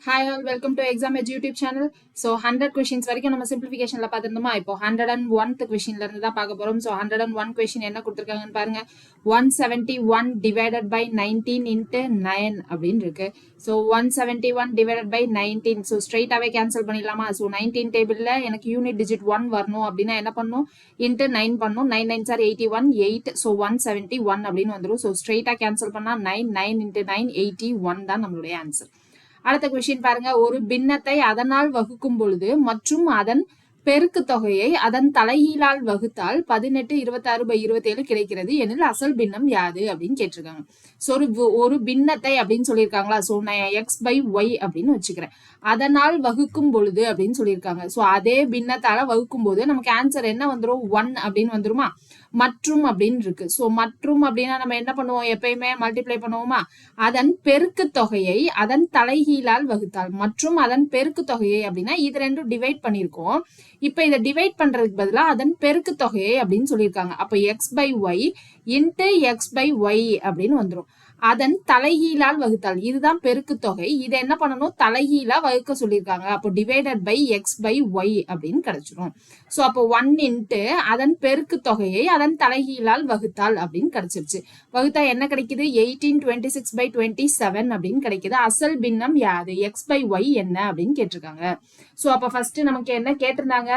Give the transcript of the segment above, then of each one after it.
Hi all, welcome to Exam Edge YouTube channel. So 100 questions வரைக்கும் நம்ம simplificationல பார்த்திருந்தோமா. இப்போ 101th questionல இருந்து தான் பார்க்க போறோம். So 101 question என்ன கொடுத்திருக்காங்கன்னு பாருங்க. 171 divided by 19 into 9 அப்படின்னு இருக்கு. So 171 divided by 19. So straight away cancel பண்ணிடலாமா. So 19 tableல எனக்கு unit digit 1 வரணும் அப்படின்னா என்ன பண்ணணும், into 9 பண்ணணும். 9 9s are 81, 8. So 171 அப்படின்னு வந்துரும். So straight cancel பண்ணா 9, 9 into 9, 81 தான் நம்மளுடைய ஆன்சர். அடுத்த கொஸ்டின் பாருங்க. ஒரு பின்னத்தை அதனால் வகுக்கும் பொழுது மற்றும் அதன் பெருக்கு தொகையை அதன் தலைகீழால் வகுத்தால் 18 26/27 கிடைக்கிறது எனில் அசல் பின்னம் யாது அப்படின்னு கேட்டிருக்காங்க. ஸோ ஒரு பின்னத்தை அப்படின்னு சொல்லியிருக்காங்களா. ஸோ நான் x/y அப்படின்னு வச்சுக்கிறேன். அதனால் வகுக்கும் பொழுது அப்படின்னு சொல்லியிருக்காங்க. ஸோ அதே பின்னத்தால வகுக்கும் போது நமக்கு ஆன்சர் என்ன வந்துடும், 1 அப்படின்னு வந்துருமா. மற்றும் அப்படின்னு இருக்கு. ஸோ மற்றும் அப்படின்னா நம்ம என்ன பண்ணுவோம், எப்பயுமே மல்டிப்ளை பண்ணுவோமா. அதன் பெருக்கு தொகையை அதன் தலைகீழால் வகுத்தால் மற்றும் அதன் பெருக்கு தொகையை அப்படின்னா இது ரெண்டும் டிவைட் பண்ணியிருக்கோம். இப்ப இதை டிவைட் பண்றதுக்கு பதிலா அதன் பெருக்கு தொகையை அப்படின்னு சொல்லியிருக்காங்க. அப்ப x/y இன்ட்டு x/y அப்படின்னு வந்துடும். அதன் தலைகீழால் வகுத்தால் இதுதான் பெருக்கு தொகை. இதை என்ன பண்ணணும், தலைகீழா வகுக்க சொல்லியிருக்காங்க. அப்போ டிவைடட் பை x/y அப்படின்னு கிடைச்சிரும். ஸோ அப்போ 1 இன்ட்டு அதன் பெருக்கு தொகையை அதன் தலைகீழால் வகுத்தால் அப்படின்னு கிடைச்சிருச்சு. வகுத்தா என்ன கிடைக்குது, 1826/27 அப்படின்னு கிடைக்குது. அசல் பின்னம் யாது, x/y என்ன அப்படின்னு கேட்டிருக்காங்க. ஸோ அப்போ ஃபர்ஸ்ட் நமக்கு என்ன கேட்டிருந்தாங்க,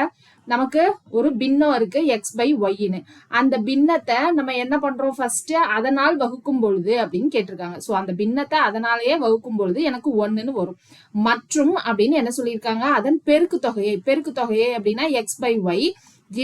நமக்கு ஒரு பின்னம் இருக்கு x/yன்னு. அந்த பின்னத்தை நம்ம என்ன பண்றோம், ஃபர்ஸ்ட் அதனால் வகுக்கும் பொழுது அப்படின்னு கேட்டிருக்காங்க. ஸோ அந்த பின்னத்தை அதனாலேயே வகுக்கும் பொழுது எனக்கு 1ன்னு வரும். மற்றும் அப்படின்னு என்ன சொல்லியிருக்காங்க, அதன் பெருக்கு தொகையை அப்படின்னா x/y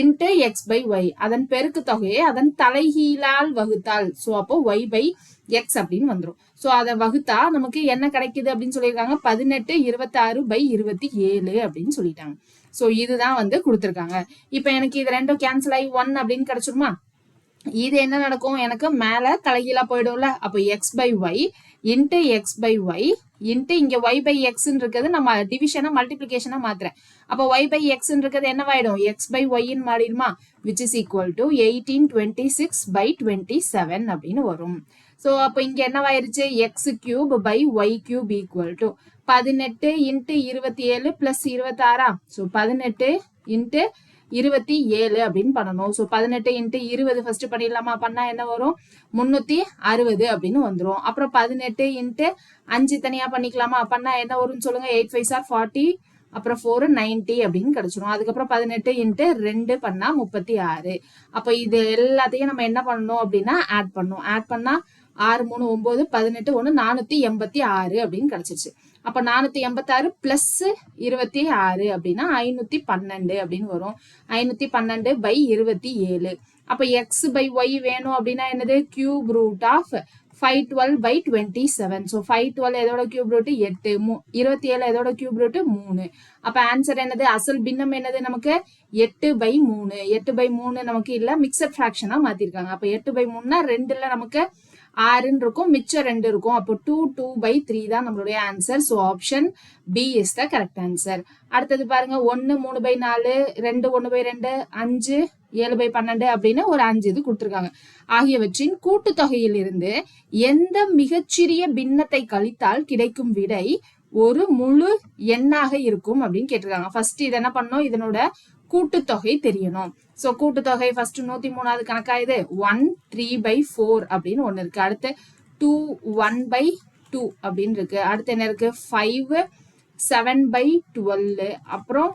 இன்ட்டு x/y அதன் பெருக்கு தொகையை அதன் தலைகீழால் வகுத்தால். ஸோ அப்போ y/x அப்படின்னு வந்துடும். ஸோ அதை வகுத்தா நமக்கு என்ன கிடைக்குது அப்படின்னு சொல்லியிருக்காங்க, 18 26/27 அப்படின்னு சொல்லிட்டாங்க. ஸோ இதுதான் வந்து கொடுத்துருக்காங்க. இப்போ எனக்கு இது ரெண்டும் கேன்சல் ஆகி 1 அப்படின்னு கிடைச்சிருமா. இது என்ன நடக்கும், எனக்கு மேல தலைகீழா போயிடும்ல. அப்போ x/y இன்ட்டு x/y இன்ட்டு இங்க y/x இருக்கிறது நம்ம டிவிஷனா மல்டிபிளிகேஷனா மாத்துறேன். அப்போ y/x இருக்கிறது என்னவாயிடும், x/y மாறிடுமா, which is equal to 1826/27 அப்படின்னு வரும். ஸோ அப்போ இங்க என்னவாயிருச்சு, x³/y³ equal to 18 into 27 plus 26. So 18 into 27 அப்படின்னு பண்ணணும். ஸோ 18 இன்ட்டு 20 ஃபர்ஸ்ட் பண்ணிடலாமா, பண்ணா என்ன வரும், 360 அப்படின்னு வந்துடும். அப்புறம் 18 இன்ட்டு 5 தனியா பண்ணிக்கலாமா, பண்ணா என்ன வரும்னு சொல்லுங்க, 8 5s are 40, அப்புறம் 4 90 அப்படின்னு கிடைச்சிடும். அதுக்கப்புறம் 18 இன்ட்டு 2 பண்ணா 36. அப்போ இது எல்லாத்தையும் நம்ம என்ன பண்ணணும் அப்படின்னா ஆட் பண்ணணும். ஆட் பண்ணா 6 3 9 18 1 486 அப்படின்னு கிடைச்சிருச்சு. அப்ப 486 பிளஸ் 26 அப்படின்னா 512 அப்படின்னு வரும். 512/27. அப்ப x/y வேணும் அப்படின்னா என்னது, கியூப் ரூட் ஆஃப் 512/27. ஸோ 512 எதோட கியூப் ரூட் 8, 27 எதோட கியூப் ரூட் 3. அப்ப ஆன்சர் என்னது, அசல் பின்னம் என்னது நமக்கு 8/3. 8/3 நமக்கு இல்ல, மிக்சட் ஃபிராக்ஷனா மாத்திருக்காங்க. அப்ப 8/3னா 2ல நமக்கு 6 இருக்கும், மிச்சம் 2 இருக்கும். அப்போ 2/3 தான் நம்மளுடைய answer. So option B is the correct answer. அடுத்தது பாருங்க, 1 3/4, 2 1/2, 5 7/12 அப்படின்னு ஒரு 5 இது கொடுத்துருக்காங்க. ஆகியவற்றின் கூட்டுத்தொகையில் இருந்து எந்த மிகச்சிறிய பின்னத்தை கழித்தால் கிடைக்கும் விடை ஒரு முழு எண்ணாக இருக்கும் அப்படின்னு கேட்டிருக்காங்க. ஃபர்ஸ்ட் இது என்ன பண்ணணும், இதனோட கூட்டுத்தொகை தெரியணும். சோ கூட்டுத்தொகை ஃபர்ஸ்ட் 103வது கணக்காயுது. 1 3/4 அப்படின்னு ஒண்ணு இருக்கு. அடுத்து 2 1/2 அப்படின்னு இருக்கு. அடுத்து என்ன இருக்கு, 5 7/12, அப்புறம்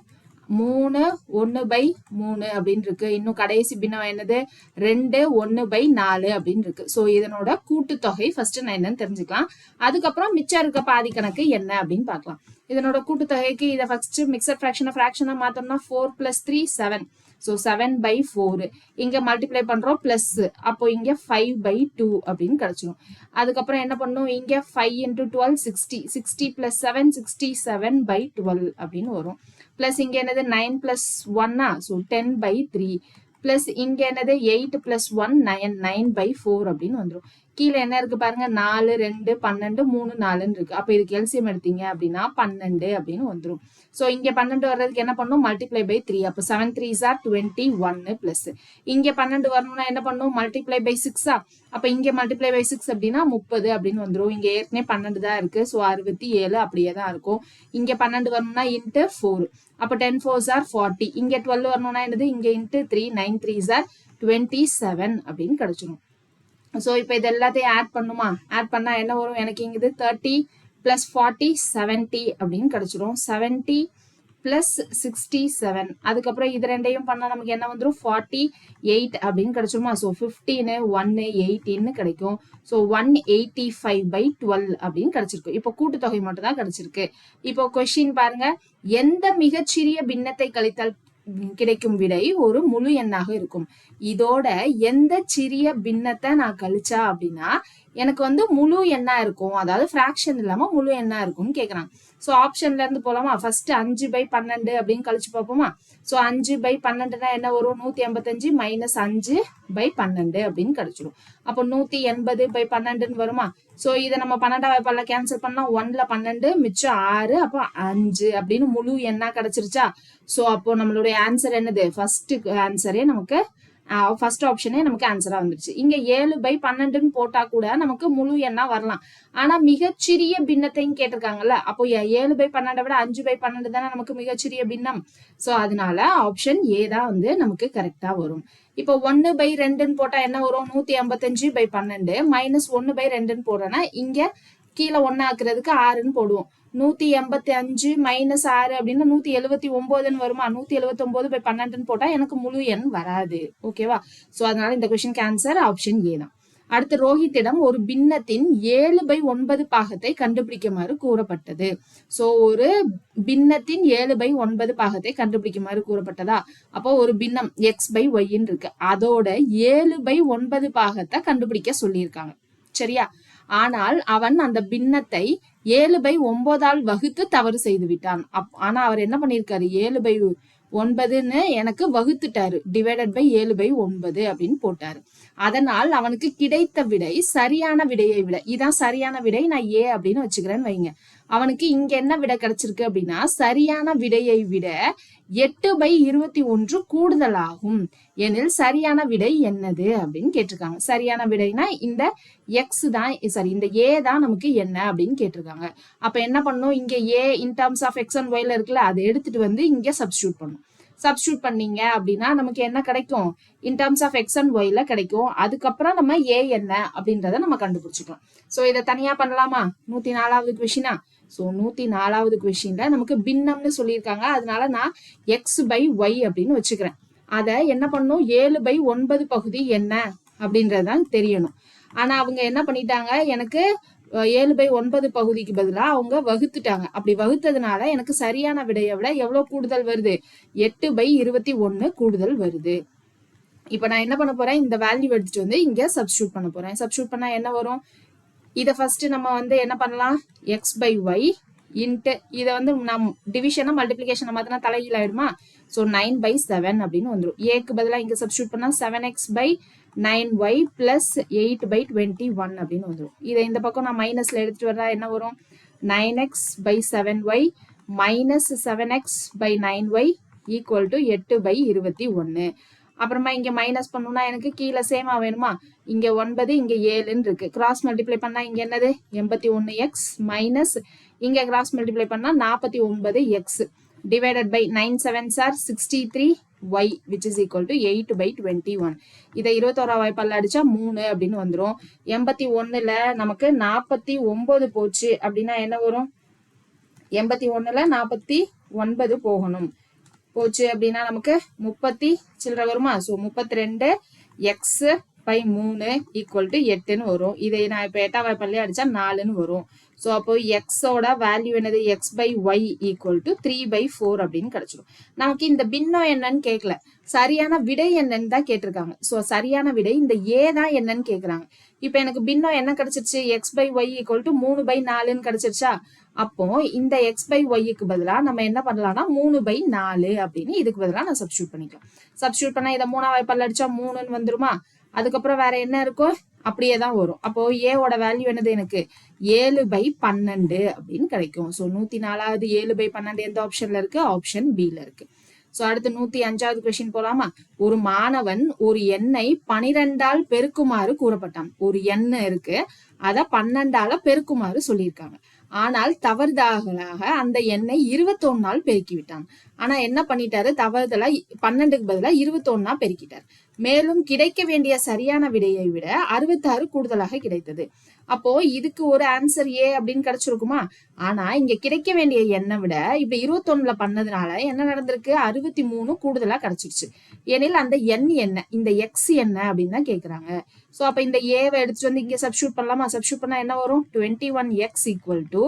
3 1/3 அப்படின்னு இருக்கு. இன்னும் கடைசி பின்னம் என்னது, 2 1/4 அப்படின்னு இருக்கு. சோ இதனோட கூட்டுத்தொகை ஃபர்ஸ்ட் நான் என்னன்னு தெரிஞ்சுக்கலாம். அதுக்கப்புறம் மிச்சம் இருக்க பாதி கணக்கு என்ன அப்படின்னு பார்க்கலாம். இதனோட கூட்டுத்தொகைக்கு இதை ஃபர்ஸ்ட் மிக்சர் ஃபிராக்ஷனா மாத்தோம்னா 4 + 3 7. ஸோ 7/4 இங்க மல்டிப்ளை பண்றோம் பிளஸ், அப்போ இங்க 5/2 அப்படின்னு கிடைச்சிடும். அதுக்கப்புறம் என்ன பண்ணும், இங்க 5 × 12 60, 60 + 7 67/12 அப்படின்னு வரும். பிளஸ் இங்க என்னது 9 + 1, ஸோ 10/3. பிளஸ் இங்க என்னது 8 + 1 9, 9/4 அப்படின்னு வந்துடும். கீழே என்ன இருக்கு பாருங்க, 4 2 12 3 4ன்னு இருக்கு. அப்ப இதுக்கு எல்சிஎம் எடுத்தீங்க அப்படின்னா 12 அப்படின்னு வந்துடும். சோ இங்க 12 வர்றதுக்கு என்ன பண்ணும், மல்டிப்ளை பை 3. அப்ப 7 3s are 21 பிளஸ் இங்க 12 வரணும்னா என்ன பண்ணும், மல்டிப்ளை பை 6. அப்ப இங்க மல்டிப்ளை பை 6 அப்படின்னா 30 அப்படின்னு வந்துடும். இங்க ஏற்கனவே 12 தான் இருக்கு. சோ 67 அப்படியே தான் இருக்கும். இங்க 12 வரணும்னா இன்ட்டு 4. அப்ப 10 4s are 40. இங்க 12 வரணும்னா என்னது, இங்க இன்ட்டு 3 9 3s are 27 அப்படின்னு கிடைச்சிடும். ஸோ இப்போ இது எல்லாத்தையும் ஆட் பண்ணுமா, ஆட் பண்ணா என்ன வரும், எனக்கு இங்குது 30 + 40 70 அப்படின்னு கிடைச்சிரும். 70 + 67. அதுக்கப்புறம் இது ரெண்டையும் பண்ணா நமக்கு என்ன வந்துடும், 48 அப்படின்னு கிடைச்சிருமா. ஸோ 15 1 18 கிடைக்கும். ஸோ 185/12 அப்படின்னு கிடைச்சிருக்கு. இப்போ கூட்டுத்தொகை மட்டும் தான் கிடைச்சிருக்கு. இப்போ கொஸ்டின் பாருங்க, எந்த மிகச்சிறிய பின்னத்தை கழித்தால் கிடைக்கும் விடை ஒரு முழு எண்ணாக இருக்கும். இதோட எந்த சிறிய பின்னத்தை நான் கழிச்சா அப்படின்னா எனக்கு வந்து முழு எண்ணா இருக்கும், அதாவது ஃபிராக்ஷன் இல்லாம முழு எண்ணா இருக்கும்னு கேக்குறாங்க. சோ ஆப்ஷன்ல இருந்து போலாமா, ஃபர்ஸ்ட் 5/12 அப்படின்னு கழிச்சு பார்ப்போமா. சோ 5/12னா என்ன வரும், 185 - 5/12 அப்படின்னு கிடைச்சிடும். அப்போ 180/12ன்னு வருமா. சோ இதை நம்ம 12ஆம் வாய்ப்பாடுல கேன்சல் பண்ணா 1ல 12 மிச்சம் 6, அப்போ 5 அப்படின்னு முழு எண்ணா கிடைச்சிருச்சா. சோ அப்போ நம்மளுடைய ஆன்சர் என்னது, ஃபர்ஸ்ட் ஆன்சரே நமக்கு, ஃபர்ஸ்ட் ஆப்ஷனே நமக்கு ஆன்சரா வந்துருச்சு. இங்க 7/12ன்னு போட்டா கூட நமக்கு முழு எண்ணா வரலாம். ஆனா மிகச்சிறிய பின்னத்தையும் கேட்டிருக்காங்கல்ல, அப்போ 7/12 விட 5/12 தானே நமக்கு மிகச்சிறிய பின்னம். சோ அதனால ஆப்ஷன் ஏ தான் வந்து நமக்கு கரெக்டா வரும். இப்போ 1/2ன்னு போட்டா என்ன வரும், 185/12 - 1/2ன்னு போடுறேன்னா இங்க கீழே 1 ஆக்குறதுக்கு 6ன்னு போடுவோம். 185 - 6 அப்படின்னா 179ன்னு வருமா. 179/12ன்னு போட்டா எனக்கு முழு எண் வராது. ஓகேவா. சோ அதனால இந்த கொஸ்டினுக்கு ஆன்சர் ஆப்ஷன் ஏ தான். அடுத்து ரோஹித்திடம் ஒரு பின்னத்தின் 7/9 பாகத்தை கண்டுபிடிக்குமாறு கூறப்பட்டது. சோ ஒரு பின்னத்தின் 7/9 பாகத்தை கண்டுபிடிக்குமாறு கூறப்பட்டதா. அப்போ ஒரு பின்னம் x/y இருக்கு, அதோட 7/9 பாகத்தை கண்டுபிடிக்க சொல்லியிருக்காங்க. சரியா. ஆனால் அவன் அந்த பின்னத்தை 7/9 வகுத்து தவறு செய்து விட்டான். ஆனா அவர் என்ன பண்ணிருக்காரு, 7/9ன்னு எனக்கு வகுத்துட்டாரு, டிவைடட் பை 7/9 அப்படின்னு போட்டாரு. அதனால் அவனுக்கு கிடைத்த விடை சரியான விடையை விட, இதான் சரியான விடை, நான் ஏ அப்படின்னு வச்சுக்கிறேன்னு வைங்க. அவனுக்கு இங்க என்ன விடை கிடைச்சிருக்கு அப்படின்னா, சரியான விடையை விட 8/21 கூடுதலாகும் எனில் சரியான விடை என்னது அப்படின்னு கேட்டிருக்காங்க. சரியான விடைனா இந்த எக்ஸ் தான், சாரி இந்த ஏ தான் நமக்கு என்ன அப்படின்னு கேட்டிருக்காங்க. அப்ப என்ன பண்ணும், இங்க A in terms of X and ஒய்ல இருக்குல்ல, அதை எடுத்துட்டு வந்து இங்க சப்ஸ்டியூட் பண்ணும். சப்ஸ்டியூட் பண்ணீங்க அப்படின்னா நமக்கு என்ன கிடைக்கும், in terms of X and ஒய்ல கிடைக்கும். அதுக்கப்புறம் நம்ம ஏ என்ன அப்படின்றத நம்ம கண்டுபிடிச்சிக்கலாம். சோ இதை தனியா பண்ணலாமா. 104வது கொஸ்டினா. சோ 104வது கொஸ்டின்ல நமக்கு பின்னம்னு சொல்லியிருக்காங்க, அதனால நான் x/y அப்படின்னு வச்சுக்கிறேன். அத என்ன பண்ணும், 7/9 பகுதி என்ன அப்படின்றதுதான் தெரியணும். ஆனா அவங்க என்ன பண்ணிட்டாங்க, எனக்கு 7/9 பகுதிக்கு பதிலா அவங்க வகுத்துட்டாங்க. அப்படி வகுத்ததுனால எனக்கு சரியான விடையை விட எவ்வளவு கூடுதல் வருது, 8/21 கூடுதல் வருது. இப்ப நான் என்ன பண்ண போறேன், இந்த வேல்யூ எடுத்துட்டு வந்து இங்க சப்ஸ்டியூட் பண்ண போறேன். சப்ஸ்டியூட் பண்ணா என்ன வரும், இதை ஃபர்ஸ்ட் நம்ம வந்து என்ன பண்ணலாம், x/y இன்ட்டு இதை வந்து நம் டிவிஷனா மல்டிபிளிகேஷன் மாத்தினா தலைகீழ ஆயிடுமா. ஸோ 9/7 அப்படின்னு வந்துடும். ஏக்கு பதிலாக இங்க சப்ஸ்டியூட் பண்ணா 7x/9y + 8/21 அப்படின்னு வந்துடும். இதை இந்த பக்கம் நான் மைனஸ்ல எடுத்துட்டு வர்றா என்ன வரும், 9x/7y - 7x/9y = 8/21. அப்புறமா இங்க மைனஸ் பண்ணணும்னா எனக்கு கீழே சேமா வேணுமா, இங்க 9 இங்க 7ன்னு இருக்கு. கிராஸ் மல்டிப்ளை பண்ணா இங்க என்னது 81x மைனஸ் இங்க கிராஸ் மல்டிப்ளை பண்ணா 49x divided by 9 7s are 63y which is equal to 8/21. இதை 21ஆம் வாய்ப்பால அடிச்சா 3 அப்படின்னு வந்துரும். 81ல நமக்கு 49 போச்சு அப்படின்னா என்ன வரும், 81ல 49 போகணும், போச்சு அப்படின்னா நமக்கு 30 சில்லற வருமா. ஸோ 32x/3 = 8ன்னு வரும். இதை நான் இப்போ 8ஆம் வாய்ப்பாலே அடிச்சா 4ன்னு வரும். ஸோ அப்போ எக்ஸோட வேல்யூ என்னது, x/y = 3/4 அப்படின்னு கிடைச்சிடும். நமக்கு இந்த பின்னம் என்னன்னு கேட்கல, சரியான விடை என்னன்னு தான் கேட்டிருக்காங்க. ஸோ சரியான விடை இந்த ஏ தான் என்னன்னு கேட்குறாங்க. இப்போ எனக்கு பின்னம் என்ன கிடைச்சிருச்சு, x/y = 3/4ன்னு கிடைச்சிருச்சா. அப்போ இந்த x/y பதிலா நம்ம என்ன பண்ணலாம்னா 3/4 அப்படின்னு இதுக்கு பதிலா நான் சப்ஸ்டியூட் பண்ணிக்கலாம். சப்ஸ்டியூட் பண்ணா இதை 3ஆம் வாய்ப்பால அடிச்சா 3ன்னு வந்துருமா. அதுக்கப்புறம் வேற என்ன இருக்கும், அப்படியே தான் வரும். அப்போ ஏவோட வேல்யூ என்னது எனக்கு 7/12 அப்படின்னு கிடைக்கும். ஸோ 104வது 7/12 எந்த ஆப்ஷன்ல இருக்கு? ஆப்ஷன் பில இருக்கு. ஸோ அடுத்து 105வது கொஸ்டின் போலாமா? ஒரு மாணவன் ஒரு எண்ணை 12ஆல் பெருக்குமாறு கூறப்பட்டான். ஒரு எண் இருக்கு, அதை 12ஆல பெருக்குமாறு சொல்லியிருக்காங்க. ஆனால் தவறுதலாக அந்த எண்ணை 21ஆல் பெருக்கிவிட்டான். ஆனா என்ன பண்ணிட்டாரு? தவறுதலா 12க்கு பதிலா 21ஆ பெருக்கிட்டார். மேலும் கிடைக்க வேண்டிய சரியான விடையை விட 66 கூடுதலாக கிடைத்தது. அப்போ இதுக்கு ஒரு ஆன்சர் ஏ அப்படின்னு கிடைச்சிருக்குமா? ஆனா இங்க கிடைக்க வேண்டிய எண்ணை விட இப்ப 21ல பண்ணதுனால என்ன நடந்திருக்கு? 63 கூடுதலா கிடைச்சிருச்சு. எனில் அந்த எண் என்ன? இந்த எக்ஸ் என்ன அப்படின்னு தான் கேக்குறாங்க. சோ அப்ப இந்த ஏவை எடுத்துட்டு வந்து இங்க சப்ஸ்டியூட் பண்ணலாமா? சப்ஸ்டியூட் பண்ணா என்ன வரும்? 21x =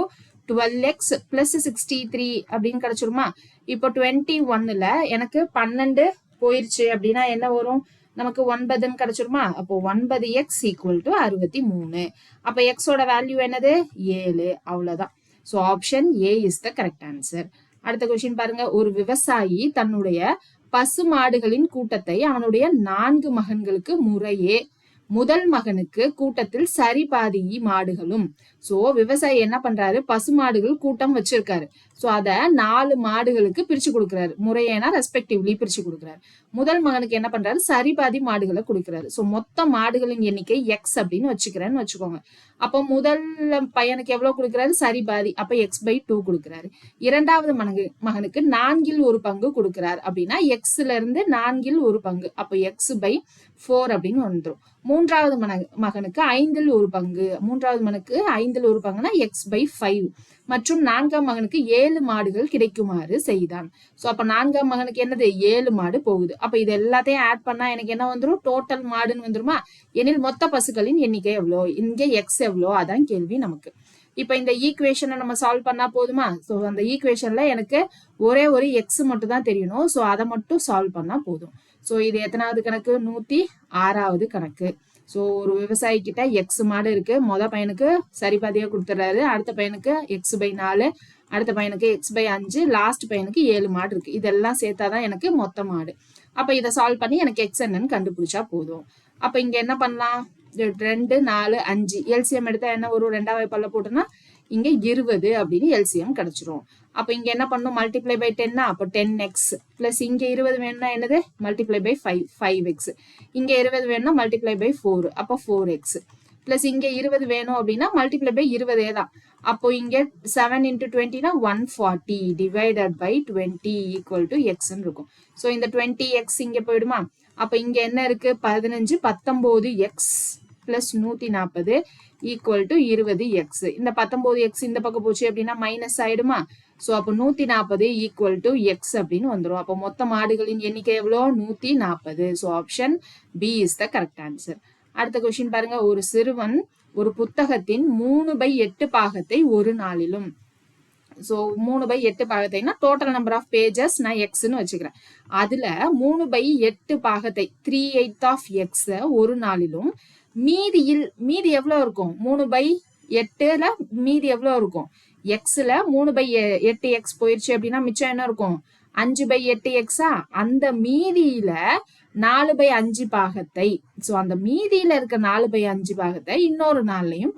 12x + 63 அப்படின்னு கிடைச்சிருமா? இப்போ 21ல எனக்கு 12 போயிருச்சு அப்படின்னா என்ன வரும்? நமக்கு 9ன்னு கிடைச்சிருமா? அப்போ 9x = 63. அப்ப எக்ஸோட வேல்யூ என்னது? 7. அவ்வளவுதான். So option A is the correct answer. அடுத்த கொஸ்டின் பாருங்க. ஒரு விவசாயி தன்னுடைய பசு மாடுகளின் கூட்டத்தை அவனுடைய 4 மகன்களுக்கு முறையே முதல் மகனுக்கு கூட்டத்தில் சரி பாதி மாடுகளும். சோ விவசாயி என்ன பண்றாரு? பசு மாடுகள் கூட்டம் வச்சிருக்காரு. சோ அத 4 மாடுகளுக்கு பிரிச்சு கொடுக்குறாரு. முறையேனா ரெஸ்பெக்டிவ்லி பிரிச்சு கொடுக்குறாரு. முதல் மகனுக்கு என்ன பண்றாரு? சரி பாதி மாடுகளை கொடுக்குறாரு. சோ மொத்த மாடுகளின் எண்ணிக்கை எக்ஸ் அப்படின்னு வச்சுக்கிறேன்னு வச்சுக்கோங்க. அப்போ முதல் பையனுக்கு எவ்வளவு கொடுக்குறாரு? சரி பாதி. அப்ப x/2 கொடுக்குறாரு. இரண்டாவது மகனுக்கு 4ல் 1 பங்கு கொடுக்குறாரு. அப்படின்னா எக்ஸ்ல இருந்து 4ல் 1 பங்கு. அப்ப x/4 அப்படின்னு வந்துடும். மூன்றாவது மகனுக்கு 5ல் 1 பங்கு. மூன்றாவது மகனுக்கு 5ல் 1 பங்குனா x/5. மற்றும் 4ஆம் மகனுக்கு 7 மாடுகள் கிடைக்குமாறு செய்தான். சோ அப்ப 4ஆம் மகனுக்கு என்னது? 7 மாடு போகுது. அப்ப இது எல்லாத்தையும் ஆட் பண்ணா எனக்கு என்ன வந்துடும்? டோட்டல் மாடுன்னு வந்துருமா? எனில் மொத்த பசுக்களின் எண்ணிக்கை எவ்வளோ? இங்க எக்ஸ் எவ்வளோ? அதான் கேள்வி நமக்கு. இப்ப இந்த ஈக்குவேஷனை நம்ம சால்வ் பண்ணா போதுமா? சோ அந்த ஈக்குவேஷன்ல எனக்கு ஒரே ஒரு எக்ஸ் மட்டும் தான் தெரியணும். சோ அதை மட்டும் சால்வ் பண்ணா போதும். சோ இது எத்தனாவது கணக்கு? 106வது கணக்கு. சோ ஒரு விவசாயி கிட்ட எக்ஸ் மாடு இருக்கு. பையனுக்கு சரி பாதியா கொடுத்துறாரு. அடுத்த பையனுக்கு x/4, அடுத்த பையனுக்கு x/5, லாஸ்ட் பையனுக்கு 7 மாடு இருக்கு. இதெல்லாம் சேர்த்தாதான் எனக்கு மொத்த மாடு. அப்ப இதை சால்வ் பண்ணி எனக்கு எக்ஸ் என்னன்னு கண்டுபிடிச்சா போதும். அப்ப இங்க என்ன பண்ணலாம்? 2, 4, 5 எல்சிஎம் எடுத்தா என்ன ஒரு 2ஆவது பல்ல போட்டோம்னா இங்க 20 அப்படின்னு எல்சிஎம் கிடைச்சிரும். அப்ப இங்க என்ன பண்ணும்? Multiply by 10. அப்ப 10x பிளஸ் இங்க 20 வேணும்னா என்னது? Multiply by 5x. இங்க 20 வேணும்னா மல்டிப்ளை பை 4. அப்ப 4x பிளஸ் இங்க 20 வேணும் அப்படின்னா மல்டிப்ளை பை 20 தான். அப்போ இங்க 7 × 20னா 140 டிவைடட் பை 20 = x இருக்கும். சோ இந்த 20x இங்க போயிடுமா? அப்ப இங்க என்ன இருக்கு? 15 19x பிளஸ் 140 = 20x. இந்த 19x இந்த பக்கம் போச்சு அப்படின்னா மைனஸ் ஆயிடுமா? சோ அப்ப 140 = x அப்படின்னு வந்துடும். அப்ப மொத்த மாடுகளின் எண்ணிக்கை எவ்வளோ? 140. So option B is the correct answer. அடுத்த கொஸ்டின் பாருங்க. ஒரு சிறுவன் ஒரு புத்தகத்தின் 3/8 பாகத்தை ஒரு நாளிலும். சோ 3/8 பாகத்தைனா டோட்டல் நம்பர் ஆஃப் பேஜஸ் நான் எக்ஸ்ன்னு வச்சுக்கிறேன். அதுல 3/8 பாகத்தை 3/8 ஆஃப் எக்ஸ் ஒரு நாளிலும் மீதி எவ்வளவு இருக்கும்? 3/8ல மீதி எவ்வளவு இருக்கும்? எக்ஸ்ல 3/8x போயிருச்சு அப்படின்னா மிச்சம் என்ன இருக்கும்? 5/8x. அந்த மீதியில 4/5 பாகத்தை, சோ அந்த மீதியில இருக்க 4/5 பாகத்தை இன்னொரு நாள்லையும்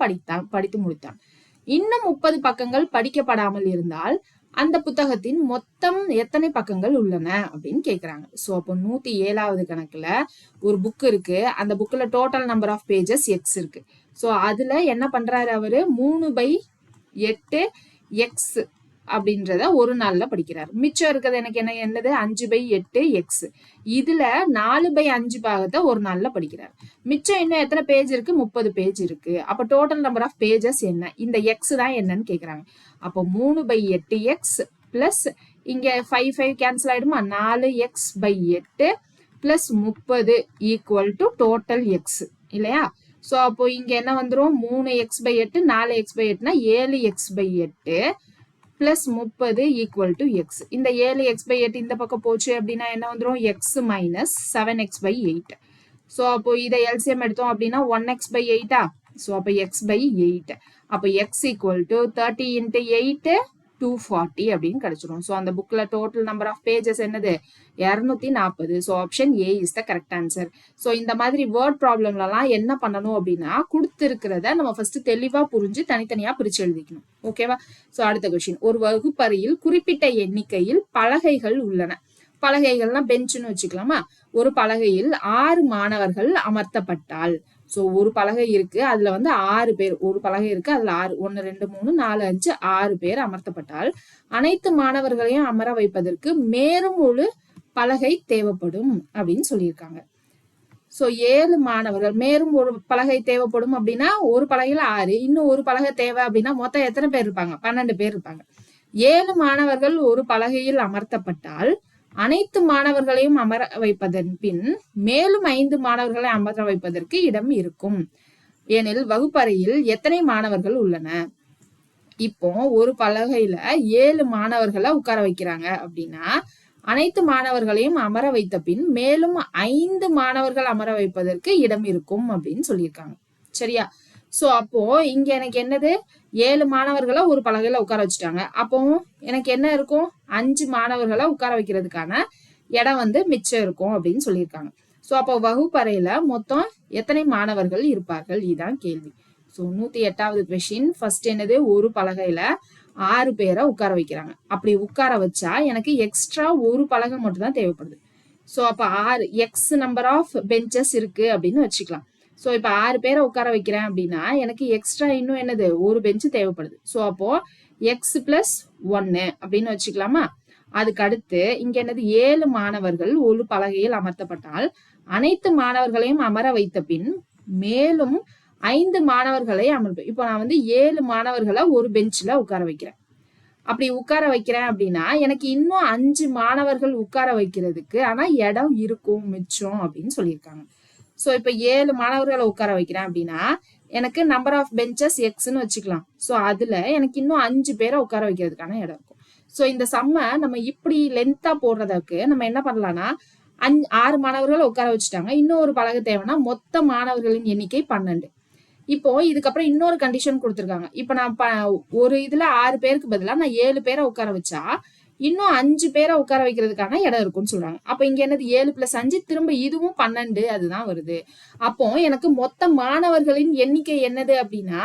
படித்து முடித்தான். இன்னும் 30 பக்கங்கள் படிக்கப்படாமல் இருந்தால் அந்த புத்தகத்தின் மொத்தம் எத்தனை பக்கங்கள் உள்ளன அப்படின்னு கேக்குறாங்க. சோ அப்போ 107வது கணக்குல ஒரு புக் இருக்கு. அந்த புக்ல total number of pages x இருக்கு. சோ அதுல என்ன பண்றாரு அவரு? 3/8 எக்ஸ் அப்படின்றத ஒரு நாள்ல படிக்கிறார். மிச்சம் இருக்கிறது எனக்கு என்னது? 5/8 எக்ஸ். இதுல 4/5 பாகத்தை ஒரு நாள்ல படிக்கிறார். மிச்சம் இன்னும் எத்தனை பேஜ் இருக்கு? 30 பேஜ் இருக்கு. அப்ப டோட்டல் நம்பர் ஆஃப் பேஜஸ் என்ன? இந்த எக்ஸ் தான் என்னன்னு கேக்குறாங்க. அப்போ 3/8 எக்ஸ் பிளஸ் இங்க 5 கேன்சல் ஆயிடுமா? 4x/8 பிளஸ் 30 = டோட்டல் எக்ஸ் இல்லையா? சோ அப்போ இங்க என்ன வந்துரும்? 3x/8 4x/8னா 7x/8 plus 30 = X. இந்த 7x/8 இந்த பக்கம் போச்சு அப்படின்னா என்ன வந்துரும்? X minus 7x/8. சோ அப்போ இதை எல்சிஎம் எடுத்தோம் அப்படின்னா 1x/8. சோ அப்போ x/8. அப்போ x = 30 × 8 240 அப்படின்னு கிடைச்சிரும். ஸோ அந்த புக்ல டோட்டல் நம்பர் ஆஃப் பேஜஸ் என்னது 240. So option A is the correct answer. So இந்த மாதிரி வேர்ட் ப்ராப்ளம்லாம் என்ன பண்ணணும் அப்படின்னா கொடுத்துருக்கிறத நம்ம ஃபர்ஸ்ட் தெளிவா புரிஞ்சு தனித்தனியா பிரிச்சு எழுதிக்கணும். ஓகேவா? ஸோ அடுத்த கொஸ்டின், ஒரு வகுப்பறையில் குறிப்பிட்ட எண்ணிக்கையில் பலகைகள் உள்ளன. பலகைகள்னா பெஞ்சுன்னு வச்சுக்கலாமா? ஒரு பலகையில் 6 மாணவர்கள் அமர்த்தப்பட்டால், ஸோ ஒரு பலகை இருக்கு, அதுல வந்து 6 பேர், ஒரு பலகை இருக்கு, அதுல 6, 1 2 3 4 5 6 பேர் அமர்த்தப்பட்டால் அனைத்து மாணவர்களையும் அமர வைப்பதற்கு மேலும் ஒரு பலகை தேவைப்படும் அப்படின்னு சொல்லியிருக்காங்க. ஸோ 7 மாணவர்கள், மேலும் ஒரு பலகை தேவைப்படும் அப்படின்னா ஒரு பலகையில 6, இன்னும் ஒரு பலகை தேவை அப்படின்னா மொத்தம் எத்தனை பேர் இருப்பாங்க? 12 பேர் இருப்பாங்க. 7 மாணவர்கள் ஒரு பலகையில் அமர்த்தப்பட்டால் அனைத்து மாணவர்களையும் அமர வைப்பதன் பின் மேலும் 5 மாணவர்களை அமர வைப்பதற்கு இடம் இருக்கும் எனில் வகுப்பறையில் எத்தனை மாணவர்கள் உள்ளன? இப்போ ஒரு பலகையில 7 மாணவர்களை உட்கார வைக்கிறாங்க அப்படின்னா அனைத்து மாணவர்களையும் அமர வைத்த பின் மேலும் 5 மாணவர்கள் அமர வைப்பதற்கு இடம் இருக்கும் அப்படின்னு சொல்லியிருக்காங்க. சரியா? சோ அப்போ இங்க எனக்கு என்னது 7 மாணவர்களை ஒரு பலகையில உட்கார வச்சுட்டாங்க. அப்போ எனக்கு என்ன இருக்கும்? 5 மாணவர்களை உட்கார வைக்கிறதுக்கான இடம் வந்து மிச்சம் இருக்கும் அப்படின்னு சொல்லியிருக்காங்க. சோ அப்போ வகுப்பறையில மொத்தம் எத்தனை மாணவர்கள் இருப்பார்கள்? இதுதான் கேள்வி. சோ 108வது கொஸ்டின், ஃபர்ஸ்ட் என்னது, ஒரு பலகையில 6 பேரை உட்கார வைக்கிறாங்க. அப்படி உட்கார வச்சா எனக்கு எக்ஸ்ட்ரா ஒரு பலகை மட்டும் தான் தேவைப்படுது. சோ அப்ப 6 எக்ஸ் நம்பர் ஆஃப் பெஞ்சஸ் இருக்கு அப்படின்னு வச்சுக்கலாம். ஸோ இப்போ 6 பேரை உட்கார வைக்கிறேன் அப்படின்னா எனக்கு எக்ஸ்ட்ரா இன்னும் என்னது ஒரு பெஞ்சு தேவைப்படுது. ஸோ அப்போ எக்ஸ் பிளஸ் 1 அப்படின்னு வச்சுக்கலாமா? அதுக்கு அடுத்து இங்க என்னது 7 மாணவர்கள் ஒரு பலகையில் அமர்த்தப்பட்டால் அனைத்து மாணவர்களையும் அமர வைத்த பின் மேலும் 5 மாணவர்களை அமர்ப்பேன். இப்போ நான் வந்து 7 மாணவர்களை ஒரு பெஞ்சில் உட்கார வைக்கிறேன். அப்படி உட்கார வைக்கிறேன் அப்படின்னா எனக்கு இன்னும் 5 மாணவர்கள் உட்கார வைக்கிறதுக்கு ஆனா இடம் இருக்கும் மிச்சம் அப்படின்னு சொல்லியிருக்காங்க. ஸோ இப்போ 7 மாணவர்களை உட்கார வைக்கிறேன் அப்படின்னா எனக்கு நம்பர் ஆஃப் பெஞ்சஸ் எக்ஸ்ன்னு வச்சுக்கலாம். ஸோ அதுல எனக்கு இன்னும் 5 பேரை உட்கார வைக்கிறதுக்கான இடம் இருக்கும். ஸோ இந்த சம்மை நம்ம இப்படி லென்த்தா போடுறதுக்கு நம்ம என்ன பண்ணலாம்னா 6 மாணவர்களை உட்கார வச்சுட்டாங்க, இன்னும் ஒரு பலகை தேவைன்னா மொத்த மாணவர்களின் எண்ணிக்கை 12. இப்போ இதுக்கப்புறம் இன்னொரு கண்டிஷன் கொடுத்துருக்காங்க. இப்போ நான் ஒரு இதுல 6 பேருக்கு பதிலாக நான் 7 பேரை உட்கார வச்சா இன்னும் 5 பேரை உட்கார வைக்கிறதுக்கான இடம் இருக்கும்னு சொல்றாங்க. அப்ப இங்க என்னது 7 + 5 திரும்ப இதுவும் 12 அதுதான் வருது. அப்போ எனக்கு மொத்த மாணவர்களின் எண்ணிக்கை என்னது அப்படின்னா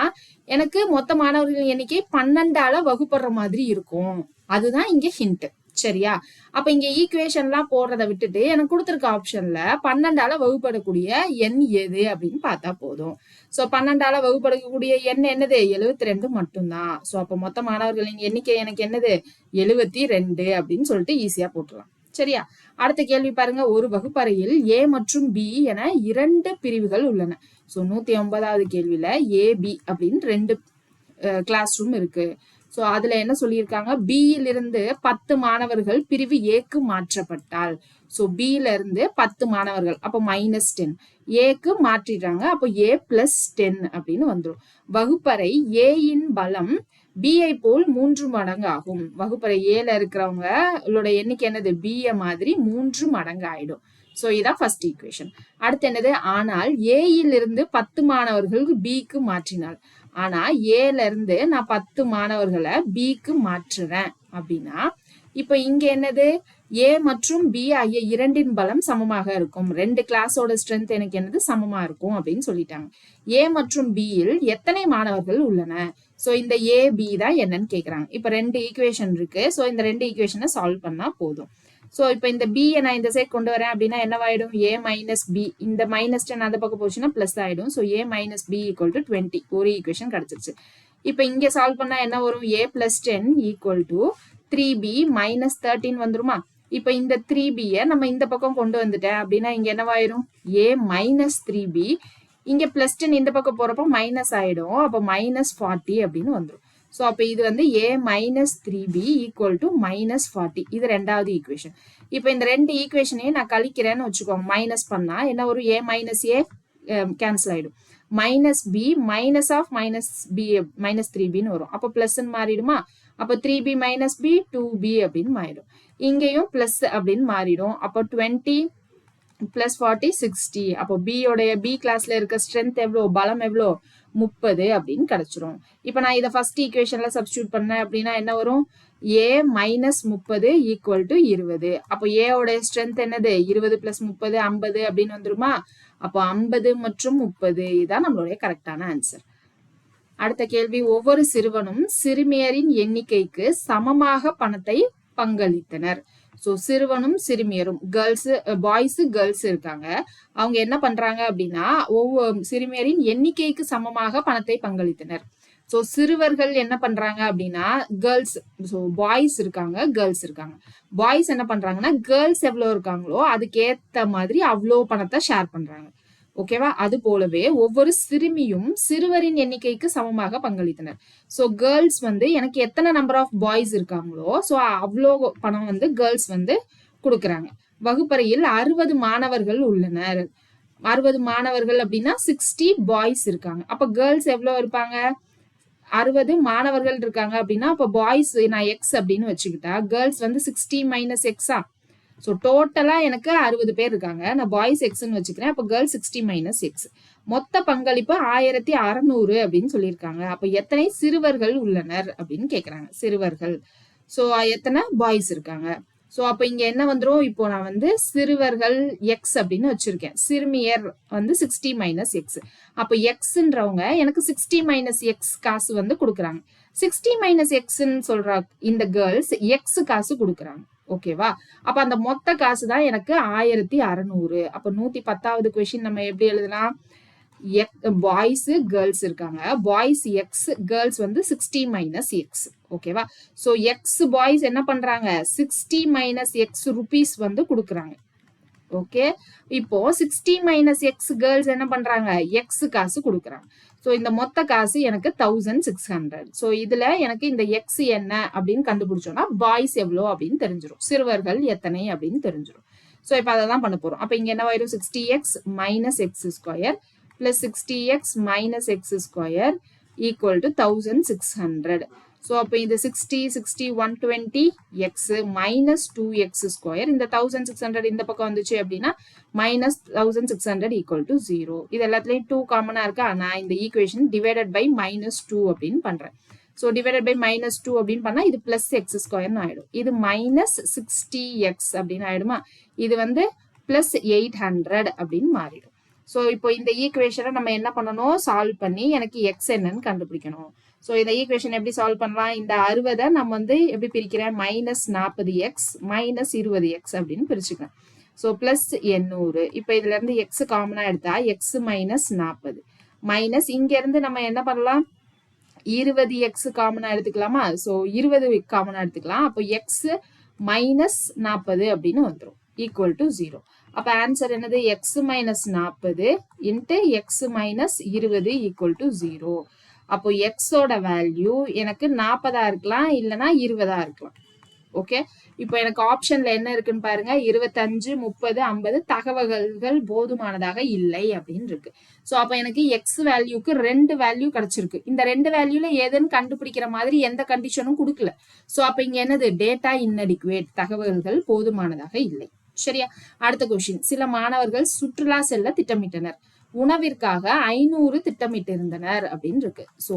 எனக்கு மொத்த மாணவர்களின் எண்ணிக்கை 12ஆல வகுப்படுற மாதிரி இருக்கும். அதுதான் இங்க ஹிண்ட். சரியா? அப்ப இங்க ஈக்குவேஷன்லாம் போடுறதை விட்டுட்டு எனக்கு கொடுத்துருக்க ஆப்ஷன்ல 12ஆல வகுப்படக்கூடிய எண் எது அப்படின்னு பார்த்தா போதும். சோ 12ஆல வகுப்படக்கூடிய எண் என்னது 72 மட்டும்தான். சோ அப்ப மொத்த மாணவர்களின் எண்ணிக்கை எனக்கு என்னது 72 அப்படின்னு சொல்லிட்டு ஈஸியா போட்டுடலாம். சரியா? அடுத்த கேள்வி பாருங்க, ஒரு வகுப்பறையில் ஏ மற்றும் பி என 2 பிரிவுகள் உள்ளன. சோ 109வது கேள்வியில ஏபி அப்படின்னு 2 கிளாஸ் ரூம் இருக்கு. சோ அதுல என்ன சொல்லியிருக்காங்க, பியில இருந்து 10 மாணவர்கள் பிரிவு ஏக்கு மாற்றப்பட்டால், சோ பியில இருந்து 10 மாணவர்கள் அப்ப -10 ஏக்கு மாற்றிடுறாங்க. அப்போ ஏ பிளஸ் 10 அப்படின்னு வந்துடும். வகுப்பறை ஏயின் பலம் பிஐ போல் 3 மடங்கு ஆகும். வகுப்பறை ஏல இருக்கிறவங்களோட எண்ணிக்கை என்னது பிஏ மாதிரி 3 மடங்கு ஆயிடும். சோ இதான் ஃபர்ஸ்ட் ஈக்குவேஷன். அடுத்து என்னது, ஆனால் ஏயில் இருந்து 10 மாணவர்கள் பிக்கு மாற்றினால், ஆனா ஏல இருந்து நான் 10 மாணவர்களை பிக்கு மாற்றுறேன் அப்படின்னா இப்ப இங்க என்னது ஏ மற்றும் பி ஆகிய இரண்டின் பலம் சமமாக இருக்கும். 2 கிளாஸோட ஸ்ட்ரென்த் எனக்கு என்னது சமமா இருக்கும் அப்படின்னு சொல்லிட்டாங்க. ஏ மற்றும் பியில் எத்தனை மாணவர்கள் உள்ளன? சோ இந்த ஏ பி தான் என்னன்னு கேக்குறாங்க. இப்ப 2 ஈக்குவேஷன் இருக்கு. சோ இந்த 2 ஈக்குவேஷனை சால்வ் பண்ணா போதும். சோ இப்ப இந்த b நான் இந்த சைட் கொண்டு வரேன் அப்படின்னா என்னவாயிடும், a மைனஸ் பி, இந்த -10 அந்த பக்கம் போச்சுன்னா பிளஸ் ஆயிடும். So a minus b equal to 20. ஒரு ஈக்குவேஷன் கிடைச்சிருச்சு. இப்ப இங்க சால்வ் பண்ணா என்ன வரும், a plus 10 equal to 3b minus 13 வந்துருமா? இப்ப இந்த 3b நம்ம இந்த பக்கம் கொண்டு வந்துட்டேன் அப்படின்னா இங்க என்னவாயிரும், a மைனஸ் 3b, இங்க பிளஸ் 10 இந்த பக்கம் போறப்போ மைனஸ் ஆயிடும். அப்ப -40 அப்படின்னு வந்துடும். ஸோ அப்போ இது வந்து a minus 3b equal to -40. இது 2வது ஈக்குவேஷன். இப்போ இந்த 2 ஈக்குவேஷனையும் நான் கழிக்கிறேன்னு வச்சுக்கோங்க. மைனஸ் பண்ணா என்ன வரும், a மைனஸ் a கேன்சல் ஆயிடும். Minus b minus of minus b minus 3bன்னு வரும். அப்போ பிளஸ்ன்னு மாறிடுமா? அப்போ 3b மைனஸ் b 2b அப்படின்னு மாறிடும். இங்கேயும் பிளஸ் அப்படின்னு மாறிடும். அப்போ 20 பிளஸ் 40 60. அப்போ b யோடைய b கிளாஸ்ல இருக்க ஸ்ட்ரென்த் எவ்வளோ, பலம் எவ்வளோ, 30 அப்படின்னு கிடைச்சிரும். இப்ப நான் இதை ஃபர்ஸ்ட் ஈக்குவேஷன்ல சப்ஸ்டியூட் பண்ணேன் அப்படின்னா என்ன வரும்? a minus 30 equal to 20. அப்போ ஏவோட ஸ்ட்ரென்த் என்னது? 20 பிளஸ் 30 50 அப்படின்னு வந்துருமா? அப்போ 50 மற்றும் 30 இதான் நம்மளுடைய கரெக்டான ஆன்சர். அடுத்த கேள்வி, ஒவ்வொரு சிறுவனும் சிறுமியரின் எண்ணிக்கைக்கு சமமாக பணத்தை பங்களித்தனர். ஸோ சிறுவனும் சிறுமியரும், கேர்ள்ஸ் பாய்ஸ் கேர்ள்ஸ் இருக்காங்க. அவங்க என்ன பண்றாங்க அப்படின்னா ஒவ்வொரு சிறுமியரின் எண்ணிக்கைக்கு சமமாக பணத்தை பங்களித்தனர். ஸோ சிறுவர்கள் என்ன பண்றாங்க அப்படின்னா கேர்ள்ஸ், ஸோ பாய்ஸ் இருக்காங்க கேர்ள்ஸ் இருக்காங்க. பாய்ஸ் என்ன பண்றாங்கன்னா கேர்ள்ஸ் எவ்வளோ இருக்காங்களோ அதுக்கேத்த மாதிரி அவ்வளோ பணத்தை ஷேர் பண்றாங்க. ஓகேவா? அது போலவே ஒவ்வொரு சிறுமியும் சிறுவரின் எண்ணிக்கைக்கு சமமாக பங்களித்தனர். ஸோ கேர்ள்ஸ் வந்து எனக்கு எத்தனை நம்பர் ஆஃப் பாய்ஸ் இருக்காங்களோ ஸோ அவ்வளோ பணம் வந்து கேர்ள்ஸ் வந்து கொடுக்குறாங்க. வகுப்பறையில் 60 மாணவர்கள் உள்ளனர். 60 மாணவர்கள் அப்படின்னா 60 பாய்ஸ் இருக்காங்க. அப்ப கேர்ள்ஸ் எவ்வளோ இருப்பாங்க? 60 மாணவர்கள் இருக்காங்க அப்படின்னா அப்ப பாய்ஸ் நான் எக்ஸ் அப்படின்னு வச்சுக்கிட்டா கேர்ள்ஸ் வந்து 60 மைனஸ் எக்ஸா. ஸோ டோட்டலா எனக்கு 60 பேர் இருக்காங்க. நான் பாய்ஸ் எக்ஸ்ன்னு வச்சுக்கிறேன். அப்போ கேர்ள்ஸ் 60 மைனஸ் எக்ஸ். மொத்த பங்களிப்பு 1600 அப்படின்னு சொல்லியிருக்காங்க. அப்போ எத்தனை சிறுவர்கள் உள்ளனர் அப்படின்னு கேட்குறாங்க. சிறுவர்கள். ஸோ எத்தனை பாய்ஸ் இருக்காங்க. ஸோ அப்போ இங்க என்ன வந்துடும்? இப்போ நான் வந்து சிறுவர்கள் எக்ஸ் அப்படின்னு வச்சிருக்கேன். சிறுமியர் வந்து 60 மைனஸ் எக்ஸ். அப்போ எக்ஸ்ன்றவங்க எனக்கு 60 மைனஸ் எக்ஸ் காசு வந்து கொடுக்குறாங்க. 60 மைனஸ் எக்ஸ்ன்னு சொல்ற இந்த கேர்ள்ஸ் எக்ஸ் காசு கொடுக்குறாங்க. ஓகேவா? அப்ப அந்த மொத்த காசு தான் எனக்கு 1600. அப்ப 110வது கொஸ்டின் நம்ம எப்படி எழுதலாம்? பாய்ஸ் கேர்ள்ஸ் இருக்காங்க. பாய்ஸ் எக்ஸ், கேர்ள்ஸ் வந்து 60 மைனஸ் எக்ஸ். ஓகேவா? சோ எக்ஸ் பாய்ஸ் என்ன பண்றாங்க? 60 மைனஸ் எக்ஸ் ருபீஸ் வந்து கொடுக்குறாங்க. ஓகே, இப்போ 60 மைனஸ் எக்ஸ் கேர்ள்ஸ் என்ன பண்றாங்க? எக்ஸ் காசு கொடுக்குறாங்க. ஸோ இந்த மொத்த காசு எனக்கு 1600. ஸோ இதுல எனக்கு இந்த எக்ஸ் என்ன அப்படின்னு கண்டுபிடிச்சோம்னா பாய்ஸ் எவ்வளோ அப்படின்னு தெரிஞ்சிடும், சிறுவர்கள் எத்தனை அப்படின்னு தெரிஞ்சிடும். ஸோ இப்போ அதை தான் பண்ண போறோம். அப்போ இங்க என்ன ஆயிரும்? 60x minus X square plus 60x minus X square equal to 1600. So அப்போ இந்த 60 60 120 எக்ஸ் மைனஸ் 2x ஸ்கொயர். இந்த 1600 இந்த பக்கம் வந்துச்சு அப்படின்னா மைனஸ் 1600 ஈக்குவல் டு 0. இது எல்லாத்துலேயும் 2 காமனாக இருக்கா? நான் இந்த ஈக்குவேஷன் டிவைடட் பை மைனஸ் 2 அப்படின்னு பண்றேன். ஸோ டிவைடட் பை மைனஸ் 2 அப்படின்னு பண்ணா இது பிளஸ் எக்ஸ் ஸ்கொயர்னு ஆயிடும். இது மைனஸ் 60x அப்படின்னு ஆயிடுமா? இது வந்து பிளஸ் 800 அப்படின்னு மாறிடும். ஸோ இப்போ இந்த ஈக்குவேஷனை நம்ம என்ன பண்ணணும்? சால்வ் பண்ணி எனக்கு எக்ஸ் என்னன்னு கண்டுபிடிக்கணும். ஸோ இந்த ஈக்குவேஷன் எப்படி சால்வ் பண்ணலாம்? இந்த 60 நம்ம வந்து எப்படி பிரிக்கிறேன்? மைனஸ் 40x மைனஸ் 20x அப்படின்னு பிரிச்சுக்கலாம். So plus 800. இப்போ இதுல இருந்து எக்ஸ் காமனா எடுத்தா எக்ஸ் மைனஸ் 40 மைனஸ் இங்க இருந்து நம்ம என்ன பண்ணலாம்? 20x காமனா எடுத்துக்கலாமா? ஸோ 20 காமனா எடுத்துக்கலாம். அப்போ எக்ஸ் மைனஸ் 40 அப்படின்னு வந்துடும் ஈக்குவல் டு 0. அப்ப ஆன்சர் என்னது? X minus 40 into X minus 20 equal to 0. அப்போ எக்ஸோட வேல்யூ எனக்கு 40 இருக்கலாம், இல்லைன்னா 20 இருக்கலாம். ஓகே, இப்போ எனக்கு ஆப்ஷன்ல என்ன இருக்குன்னு பாருங்க. 25 30 50 தகவல்கள் போதுமானதாக இல்லை அப்படின்னு இருக்கு. ஸோ அப்போ எனக்கு எக்ஸ் வேல்யூக்கு 2 வேல்யூ கிடைச்சிருக்கு. இந்த 2 வேல்யூல ஏதுன்னு கண்டுபிடிக்கிற மாதிரி எந்த கண்டிஷனும் கொடுக்கல. ஸோ அப்போ இங்க என்னது? டேட்டா இன்அடிக்குவேட், தகவல்கள் போதுமானதாக இல்லை. சரியா? அடுத்த கொஸ்டின், சில மாணவர்கள் சுற்றுலா செல்ல திட்டமிட்டனர். உணவிற்காக 500 திட்டமிட்டு இருந்தனர் அப்படின்னு இருக்கு. சோ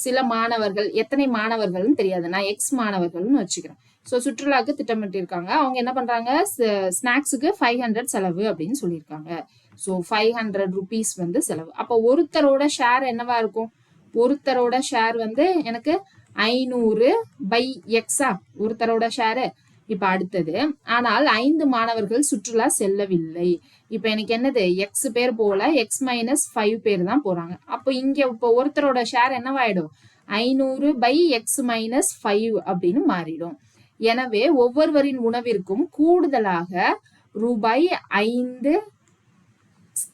சில மாணவர்கள், எத்தனை மாணவர்கள்னு தெரியாது, நான் எக்ஸ் மாணவர்கள்னு வச்சுக்கிறேன். ஸோ சுற்றுலாவுக்கு திட்டமிட்டு இருக்காங்க. அவங்க என்ன பண்றாங்க? ஸ்நாக்ஸுக்கு 500 செலவு அப்படின்னு சொல்லியிருக்காங்க. ஸோ 500 ருபீஸ் வந்து செலவு. அப்போ ஒருத்தரோட ஷேர் என்னவா இருக்கும்? ஒருத்தரோட ஷேர் வந்து எனக்கு 500 பை எக்ஸா ஒருத்தரோட ஷேரு. இப்ப அடுத்தது, ஆனால் 5 மாணவர்கள் சுற்றுலா செல்லவில்லை. இப்ப எனக்கு என்னது? எக்ஸ் பேர் போல எக்ஸ் மைனஸ் 5 பேர் தான் போறாங்க. அப்போ இங்க இப்போ ஒருத்தரோட ஷேர் என்னவாயிடும்? 500 பை எக்ஸ் மைனஸ் 5 அப்படின்னு மாறிடும். எனவே ஒவ்வொருவரின் உணவிற்கும் கூடுதலாக ரூபாய் 5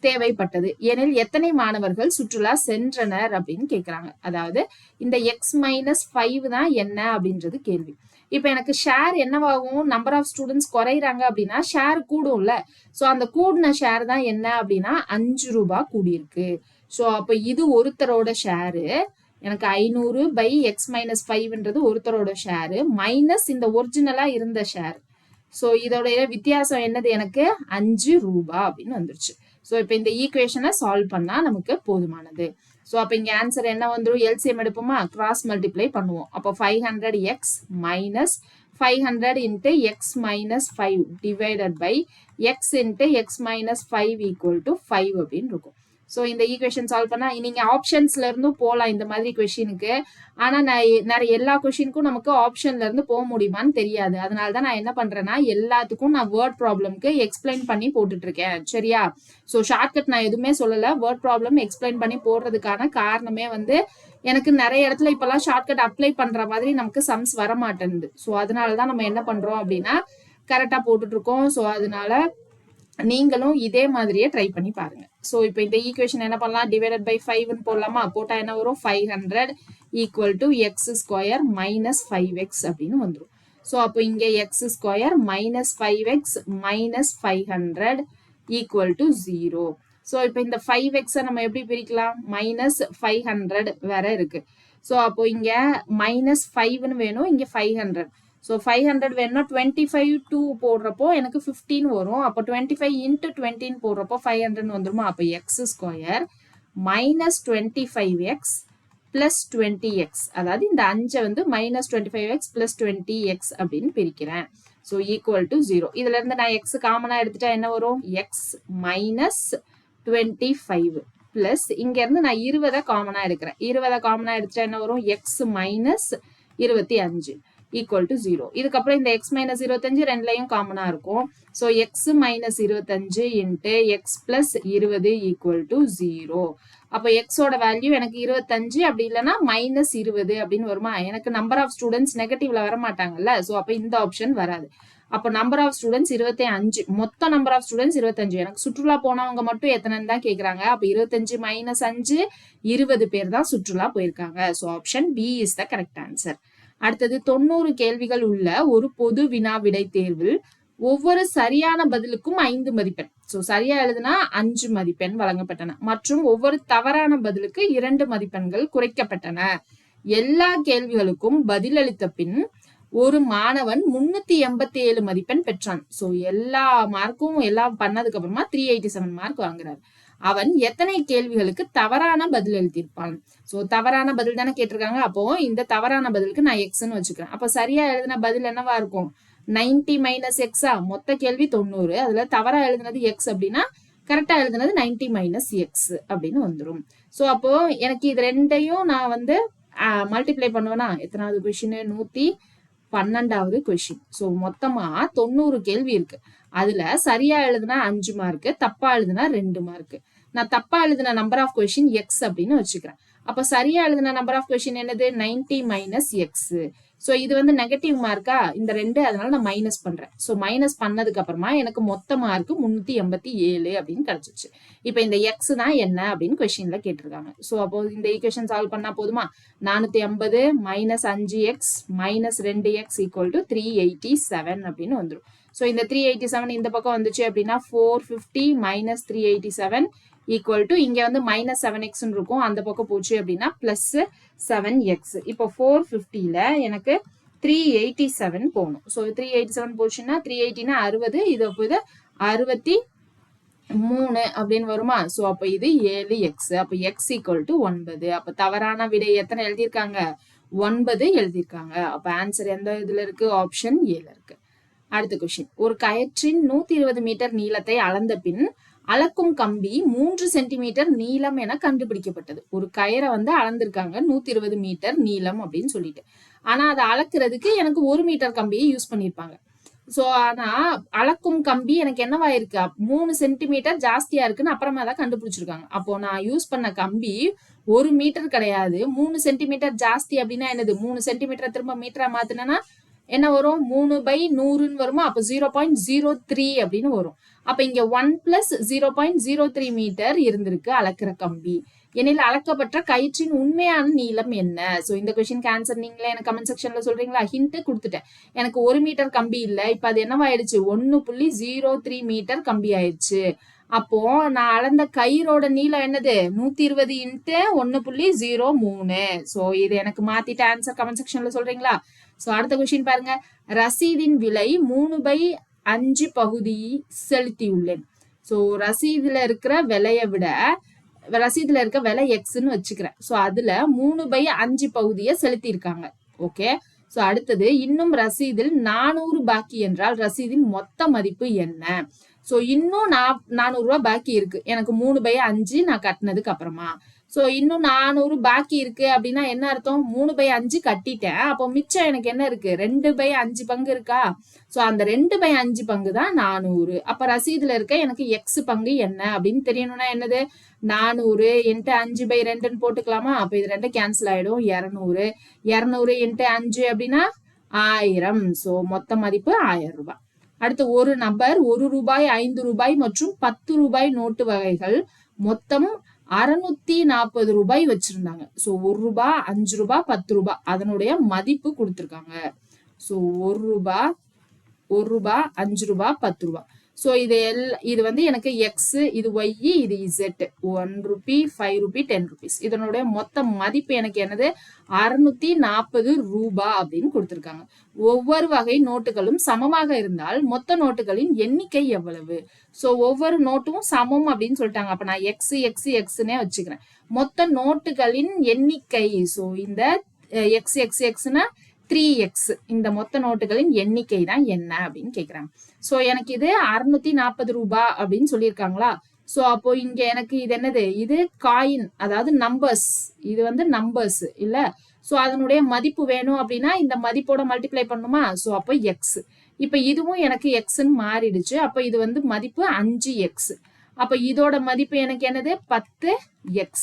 தேவைப்பட்டது. எனில் எத்தனை மாணவர்கள் சுற்றுலா சென்றனர் அப்படின்னு கேக்குறாங்க. அதாவது இந்த எக்ஸ் மைனஸ் 5 தான் என்ன அப்படின்றது கேள்வி. இப்ப எனக்கு ஷேர் என்னவாகும்? நம்பர் ஆஃப் ஸ்டூடெண்ட்ஸ் குறையிறாங்க அப்படின்னா ஷேர் கூடும்ல. சோ அந்த கூடின ஷேர் தான் என்ன அப்படின்னா 5 ரூபாய் கூடியிருக்கு. சோ அப்ப இது ஒருத்தரோட ஷேரு. எனக்கு 500 பை எக்ஸ் மைனஸ் 5ன்றது ஒருத்தரோட ஷேரு மைனஸ் இந்த ஒரிஜினலா இருந்த ஷேர். சோ இதோடைய வித்தியாசம் என்னது? எனக்கு 5 ரூபாய் அப்படின்னு வந்துருச்சு. ஸோ இப்போ இந்த ஈக்குவேஷனை சால்வ் பண்ணா நமக்கு போதுமானது. ஸோ அப்போ இங்கே ஆன்சர் என்ன வந்துடும்? எல்சிஎம் எடுப்போமா, கிராஸ் மல்டிப்ளை பண்ணுவோம். அப்போ 500x minus 500 into x minus 5 divided by x into x minus 5 equal to 5 அப்படின்னு இருக்கும். ஸோ இந்த ஈக்குவேஷன் சால்வ் பண்ணா நீங்க ஆப்ஷன்ஸ்ல இருந்தும் போகலாம் இந்த மாதிரி கொஸ்டினுக்கு. ஆனா நான் நிறைய எல்லா கொஸ்டினுக்கும் நமக்கு ஆப்ஷன்ல இருந்து போக முடியுமான்னு தெரியாது. அதனாலதான் நான் என்ன பண்றேன்னா எல்லாத்துக்கும் நான் வேர்ட் ப்ராப்ளம்க்கு எக்ஸ்பிளைன் பண்ணி போட்டுட்டு இருக்கேன். சரியா? ஸோ ஷார்ட்கட் நான் எதுவுமே சொல்லல. வேர்ட் ப்ராப்ளம் எக்ஸ்பிளைன் பண்ணி போடுறதுக்கான காரணமே வந்து எனக்கு நிறைய இடத்துல இப்பெல்லாம் ஷார்ட்கட் அப்ளை பண்ற மாதிரி நமக்கு சம்ஸ் வர மாட்டேங்குது. ஸோ அதனாலதான் நம்ம என்ன பண்றோம் அப்படின்னா கரெக்டா போட்டுட்டு இருக்கோம். ஸோ அதனால நீங்களும் இதே மாதிரியே ட்ரை பண்ணி பாருங்க. ஸோ இப்போ இந்த ஈக்குவேஷன் என்ன பண்ணலாம்? டிவைடட் பை 5ன்னு போடலாமா? போட்டா என்ன வரும்? 500 equal to X square minus 5x அப்படின்னு வந்துடும். ஸோ அப்போ இங்கே X square minus 5x minus 500 equal to 0. So இப்போ இந்த 5x நம்ம எப்படி பிரிக்கலாம்? மைனஸ் 500 வேற இருக்கு. ஸோ அப்போ இங்க மைனஸ் 5ன்னு வேணும், இங்க 500. ஸோ 500 வேணும்னா 25 2 போடுறப்போ எனக்கு 15 வரும். அப்போ 25 into 20 போடுறப்போ 500 வந்துருமா? அப்போ X square minus 25x plus 20x, அதாவது இந்த 5 வந்து மைனஸ் 25x பிளஸ் 20x அப்படின்னு பிரிக்கிறேன். So equal to 0. இதுல இருந்து நான் எக்ஸ் காமனா எடுத்துட்டா என்ன வரும்? எக்ஸ் மைனஸ் 25 பிளஸ் இங்க இருந்து நான் 20 காமனா எடுக்கிறேன். 20 காமனா எடுத்துட்டா என்ன வரும்? X minus 25 equal to 0. இதுக்கப்புறம் இந்த எக்ஸ் மைனஸ் 25 ரெண்டுலையும் காமனா இருக்கும். So X minus 25 into X plus 20 equal to 0. அப்போ எக்ஸோட வேல்யூ எனக்கு 25, அப்படி இல்லைன்னா மைனஸ் 20 அப்படின்னு வருமா? எனக்கு நம்பர் ஆஃப் ஸ்டூடெண்ட்ஸ் நெகட்டிவ்ல வர மாட்டாங்கல்ல. ஸோ அப்போ இந்த ஆப்ஷன் வராது. அப்போ நம்பர் ஆஃப் ஸ்டூடெண்ட்ஸ் 25, மொத்த நம்பர் ஆஃப் ஸ்டூடெண்ட்ஸ் 25. எனக்கு சுற்றுலா போனவங்க மட்டும் எத்தனைன்னு தான் கேட்குறாங்க. அப்போ 25 மைனஸ் 5 20 பேர் தான் சுற்றுலா போயிருக்காங்க. So option B is the correct answer. அடுத்தது 90 கேள்விகள் உள்ள ஒரு பொது வினா விடை தேர்வில் ஒவ்வொரு சரியான பதிலுக்கும் 5 மதிப்பெண். சோ சரியா எழுதுனா 5 மதிப்பெண் வழங்கப்பட்டன மற்றும் ஒவ்வொரு தவறான பதிலுக்கு 2 மதிப்பெண்கள் குறைக்கப்பட்டன. எல்லா கேள்விகளுக்கும் பதிலளித்த பின் ஒரு மாணவன் 387 மதிப்பெண் பெற்றான். சோ எல்லா மார்க்கும் எல்லாம் பண்ணதுக்கு அப்புறமா 387 மார்க் வாங்குறாரு. அவன் எத்தனை கேள்விகளுக்கு தவறான பதில் எழுதியிருப்பான்? சோ தவறான பதில் தானே கேட்டிருக்காங்க. அப்போ இந்த தவறான பதிலுக்கு நான் எக்ஸ்ன்னு வச்சுக்கிறேன். அப்ப சரியா எழுதின பதில் என்னவா இருக்கும்? 90 மைனஸ் எக்ஸா? மொத்த கேள்வி 90, அதுல தவறா எழுதுனது எக்ஸ் அப்படின்னா கரெக்டா எழுதுனது 90 மைனஸ் எக்ஸ் அப்படின்னு வந்துடும். சோ அப்போ எனக்கு இது ரெண்டையும் நான் வந்து மல்டிப்ளை பண்ணுவேன்னா எத்தனாவது கொஸ்டின்? 112வது கொஸ்டின். சோ மொத்தமா 90 கேள்வி இருக்கு. அதுல சரியா எழுதுனா 5 மார்க், தப்பா எழுதுனா 2 மார்க். நான் தப்பா எழுதின நம்பர் ஆஃப் கொஸ்டின் எக்ஸ் அப்படின்னு வச்சுக்கிறேன். அப்ப சரியா எழுதின நம்பர் ஆஃப் கொஸ்டின் என்னது? 90 மைனஸ் எக்ஸ். சோ இது வந்து நெகட்டிவ் மார்க்கா இந்த 2, அதனால நான் மைனஸ் பண்றேன். சோ மைனஸ் பண்ணதுக்கு அப்புறமா எனக்கு மொத்த மார்க் 387 அப்படின்னு கிடைச்சிச்சு. இப்ப இந்த எக்ஸ் தான் என்ன அப்படின்னு கொஸ்டின்ல கேட்டிருக்காங்க. சோ அப்போ இந்த ஈக்குவேஷன் சால்வ் பண்ணா போதுமா? 450 minus 5x minus 2x equal to 387 அப்படின்னு வந்துடும். சோ இந்த 387 இந்த பக்கம் வந்துச்சு அப்படின்னா 450 மைனஸ் 387 ஈக்குவல் டு இங்க வந்து மைனஸ் 7x இருக்கும், அந்த பக்கம் போச்சு அப்படின்னா பிளஸ் 7x. இப்போ 450ல எனக்கு 387 போகணும். ஸோ 387 போச்சுன்னா 380னா 60, இது அப்போ இது 63 அப்படின்னு வருமா? ஸோ அப்போ இது 7x. அப்போ x ஈக்குவல் டு 9. அப்போ தவறான விடை எத்தனை எழுதியிருக்காங்க? 9 எழுதியிருக்காங்க. அப்போ ஆன்சர் எந்த இதுல இருக்கு? ஆப்ஷன் ஏல இருக்கு. அடுத்த கொஸ்டின். ஒரு கயிற்றின் 120 மீட்டர் நீளத்தை அளந்த பின் அளக்கும் கம்பி 3 சென்டிமீட்டர் நீளம் என கண்டுபிடிக்கப்பட்டது. ஒரு கயிறை வந்து அளந்திருக்காங்க 120 மீட்டர் நீளம் அப்படின்னு சொல்லிட்டு. ஆனா அதை அளக்குறதுக்கு எனக்கு 1 மீட்டர் கம்பியை யூஸ் பண்ணிருப்பாங்க. சோ ஆனா அளக்கும் கம்பி எனக்கு என்னவா இருக்கு? 3 சென்டிமீட்டர் ஜாஸ்தியா இருக்குன்னு அப்புறமா தான் கண்டுபிடிச்சிருக்காங்க. அப்போ நான் யூஸ் பண்ண கம்பி 1 மீட்டர் கிடையாது, 3 சென்டிமீட்டர் ஜாஸ்தி. அப்படின்னா என்னது? 3 சென்டிமீட்டர் திரும்ப மீட்டரா மாத்தினா என்ன வரும்? 3/100 வருமா? அப்ப 0.03 அப்படின்னு வரும். அப்ப இங்க 1 பிளஸ் 0.03 மீட்டர் இருந்திருக்கு அளக்கிற கம்பி. எனில் அளக்கப்பட்ட கயிற்றின் உண்மையான நீளம் என்ன? சோ இந்த கொஸ்டின் ஆன்சர் நீங்களே எனக்கு கமெண்ட் செக்ஷன்ல சொல்றீங்களா? ஹிண்ட் கொடுத்துட்டேன். எனக்கு 1 மீட்டர் கம்பி இல்ல, இப்ப அது என்னவாயிடுச்சு? 1.03 மீட்டர் கம்பி ஆயிடுச்சு. அப்போ நான் அளந்த கயிறோட நீளம் என்னது? 120 இன்ட்டு 1.03. சோ இது எனக்கு மாத்திட்டு ஆன்சர் கமெண்ட் செக்ஷன்ல சொல்றீங்களா? சோ அடுத்த கொஸ்டின் பாருங்க. ரசீதின் விலை 3/5 பகுதி செலுத்தியுள்ளேன். சோ ரசீதுல இருக்கிற விலையை விட ரசீதுல இருக்க விலை எக்ஸ்ன்னு வச்சுக்கிறேன். ஸோ அதுல 3/5 பகுதியை செலுத்தியிருக்காங்க. ஓகே. ஸோ அடுத்தது இன்னும் ரசீதில் 400 பாக்கி என்றால் ரசீதின் மொத்த மதிப்பு என்ன? ஸோ இன்னும் 400 ரூபாய் பாக்கி இருக்கு எனக்கு 3/5 நான் கட்டினதுக்கு அப்புறமா. ஸோ இன்னும் 400 பாக்கி இருக்கு அப்படின்னா என்ன அர்த்தம்? 3/5 கட்டிட்டேன். அப்போ மிச்சம் எனக்கு என்ன இருக்கு? 2/5 பங்கு இருக்கா? ஸோ அந்த 2/5 பங்கு தான் 400. அப்ப ரசீதுல இருக்க எனக்கு எக்ஸ் பங்கு என்ன அப்படின்னு தெரியணும்னா என்னது? 400 × 5/2ன்னு போட்டுக்கலாமா? அப்ப இது 2 கேன்சல் ஆயிடும். 200 200 × 5 அப்படின்னா 1000. ஸோ மொத்த மதிப்பு 1000 ரூபாய். அடுத்து ஒரு நபர் 1 ரூபாய் 5 ரூபாய் மற்றும் 10 ரூபாய் நோட்டு வகைகள் மொத்தம் 640 ரூபாய் வச்சிருந்தாங்க. ஸோ 1 ரூபாய் 5 ரூபாய் 10 ரூபாய் அதனுடைய மதிப்பு கொடுத்துருக்காங்க. ஸோ 1 ரூபாய் 5 ரூபாய் 10 ரூபாய். ஸோ இது வந்து எனக்கு எக்ஸ், இது ஒய், இது இசட். 1 ரூபி 5 ரூபி 10 ருபீஸ் இதனுடைய மொத்த மதிப்பு எனக்கு என்னது? 640 ரூபாய் அப்படின்னு கொடுத்துருக்காங்க. ஒவ்வொரு வகை நோட்டுகளும் சமமாக இருந்தால் மொத்த நோட்டுகளின் எண்ணிக்கை எவ்வளவு? ஸோ ஒவ்வொரு நோட்டும் சமம் அப்படின்னு சொல்லிட்டாங்க. அப்ப நான் எக்ஸ் எக்ஸ் எக்ஸ்னே வச்சுக்கிறேன். மொத்த நோட்டுகளின் எண்ணிக்கை, ஸோ இந்த எக்ஸ் எக்ஸ் எக்ஸ்னா 3x. இந்த மொத்த நோட்டுகளின் எண்ணிக்கை தான் என்ன அப்படின்னு கேக்குறாங்க. சோ எனக்கு இது 640 ரூபாய் அப்படின்னு சொல்லியிருக்காங்களா? சோ அப்போ இங்க எனக்கு இது என்னது? இது காயின், அதாவது நம்பர்ஸ். இது வந்து நம்பர்ஸ் இல்ல. சோ அதனுடைய மதிப்பு வேணும் அப்படின்னா இந்த மதிப்போட மல்டிப்ளை பண்ணுமா? சோ அப்போ எக்ஸ். இப்ப இதுவும் எனக்கு எக்ஸ்ன்னு மாறிடுச்சு. அப்ப இது வந்து மதிப்பு 5x. அப்ப இதோட மதிப்பு எனக்கு என்னது? 10x.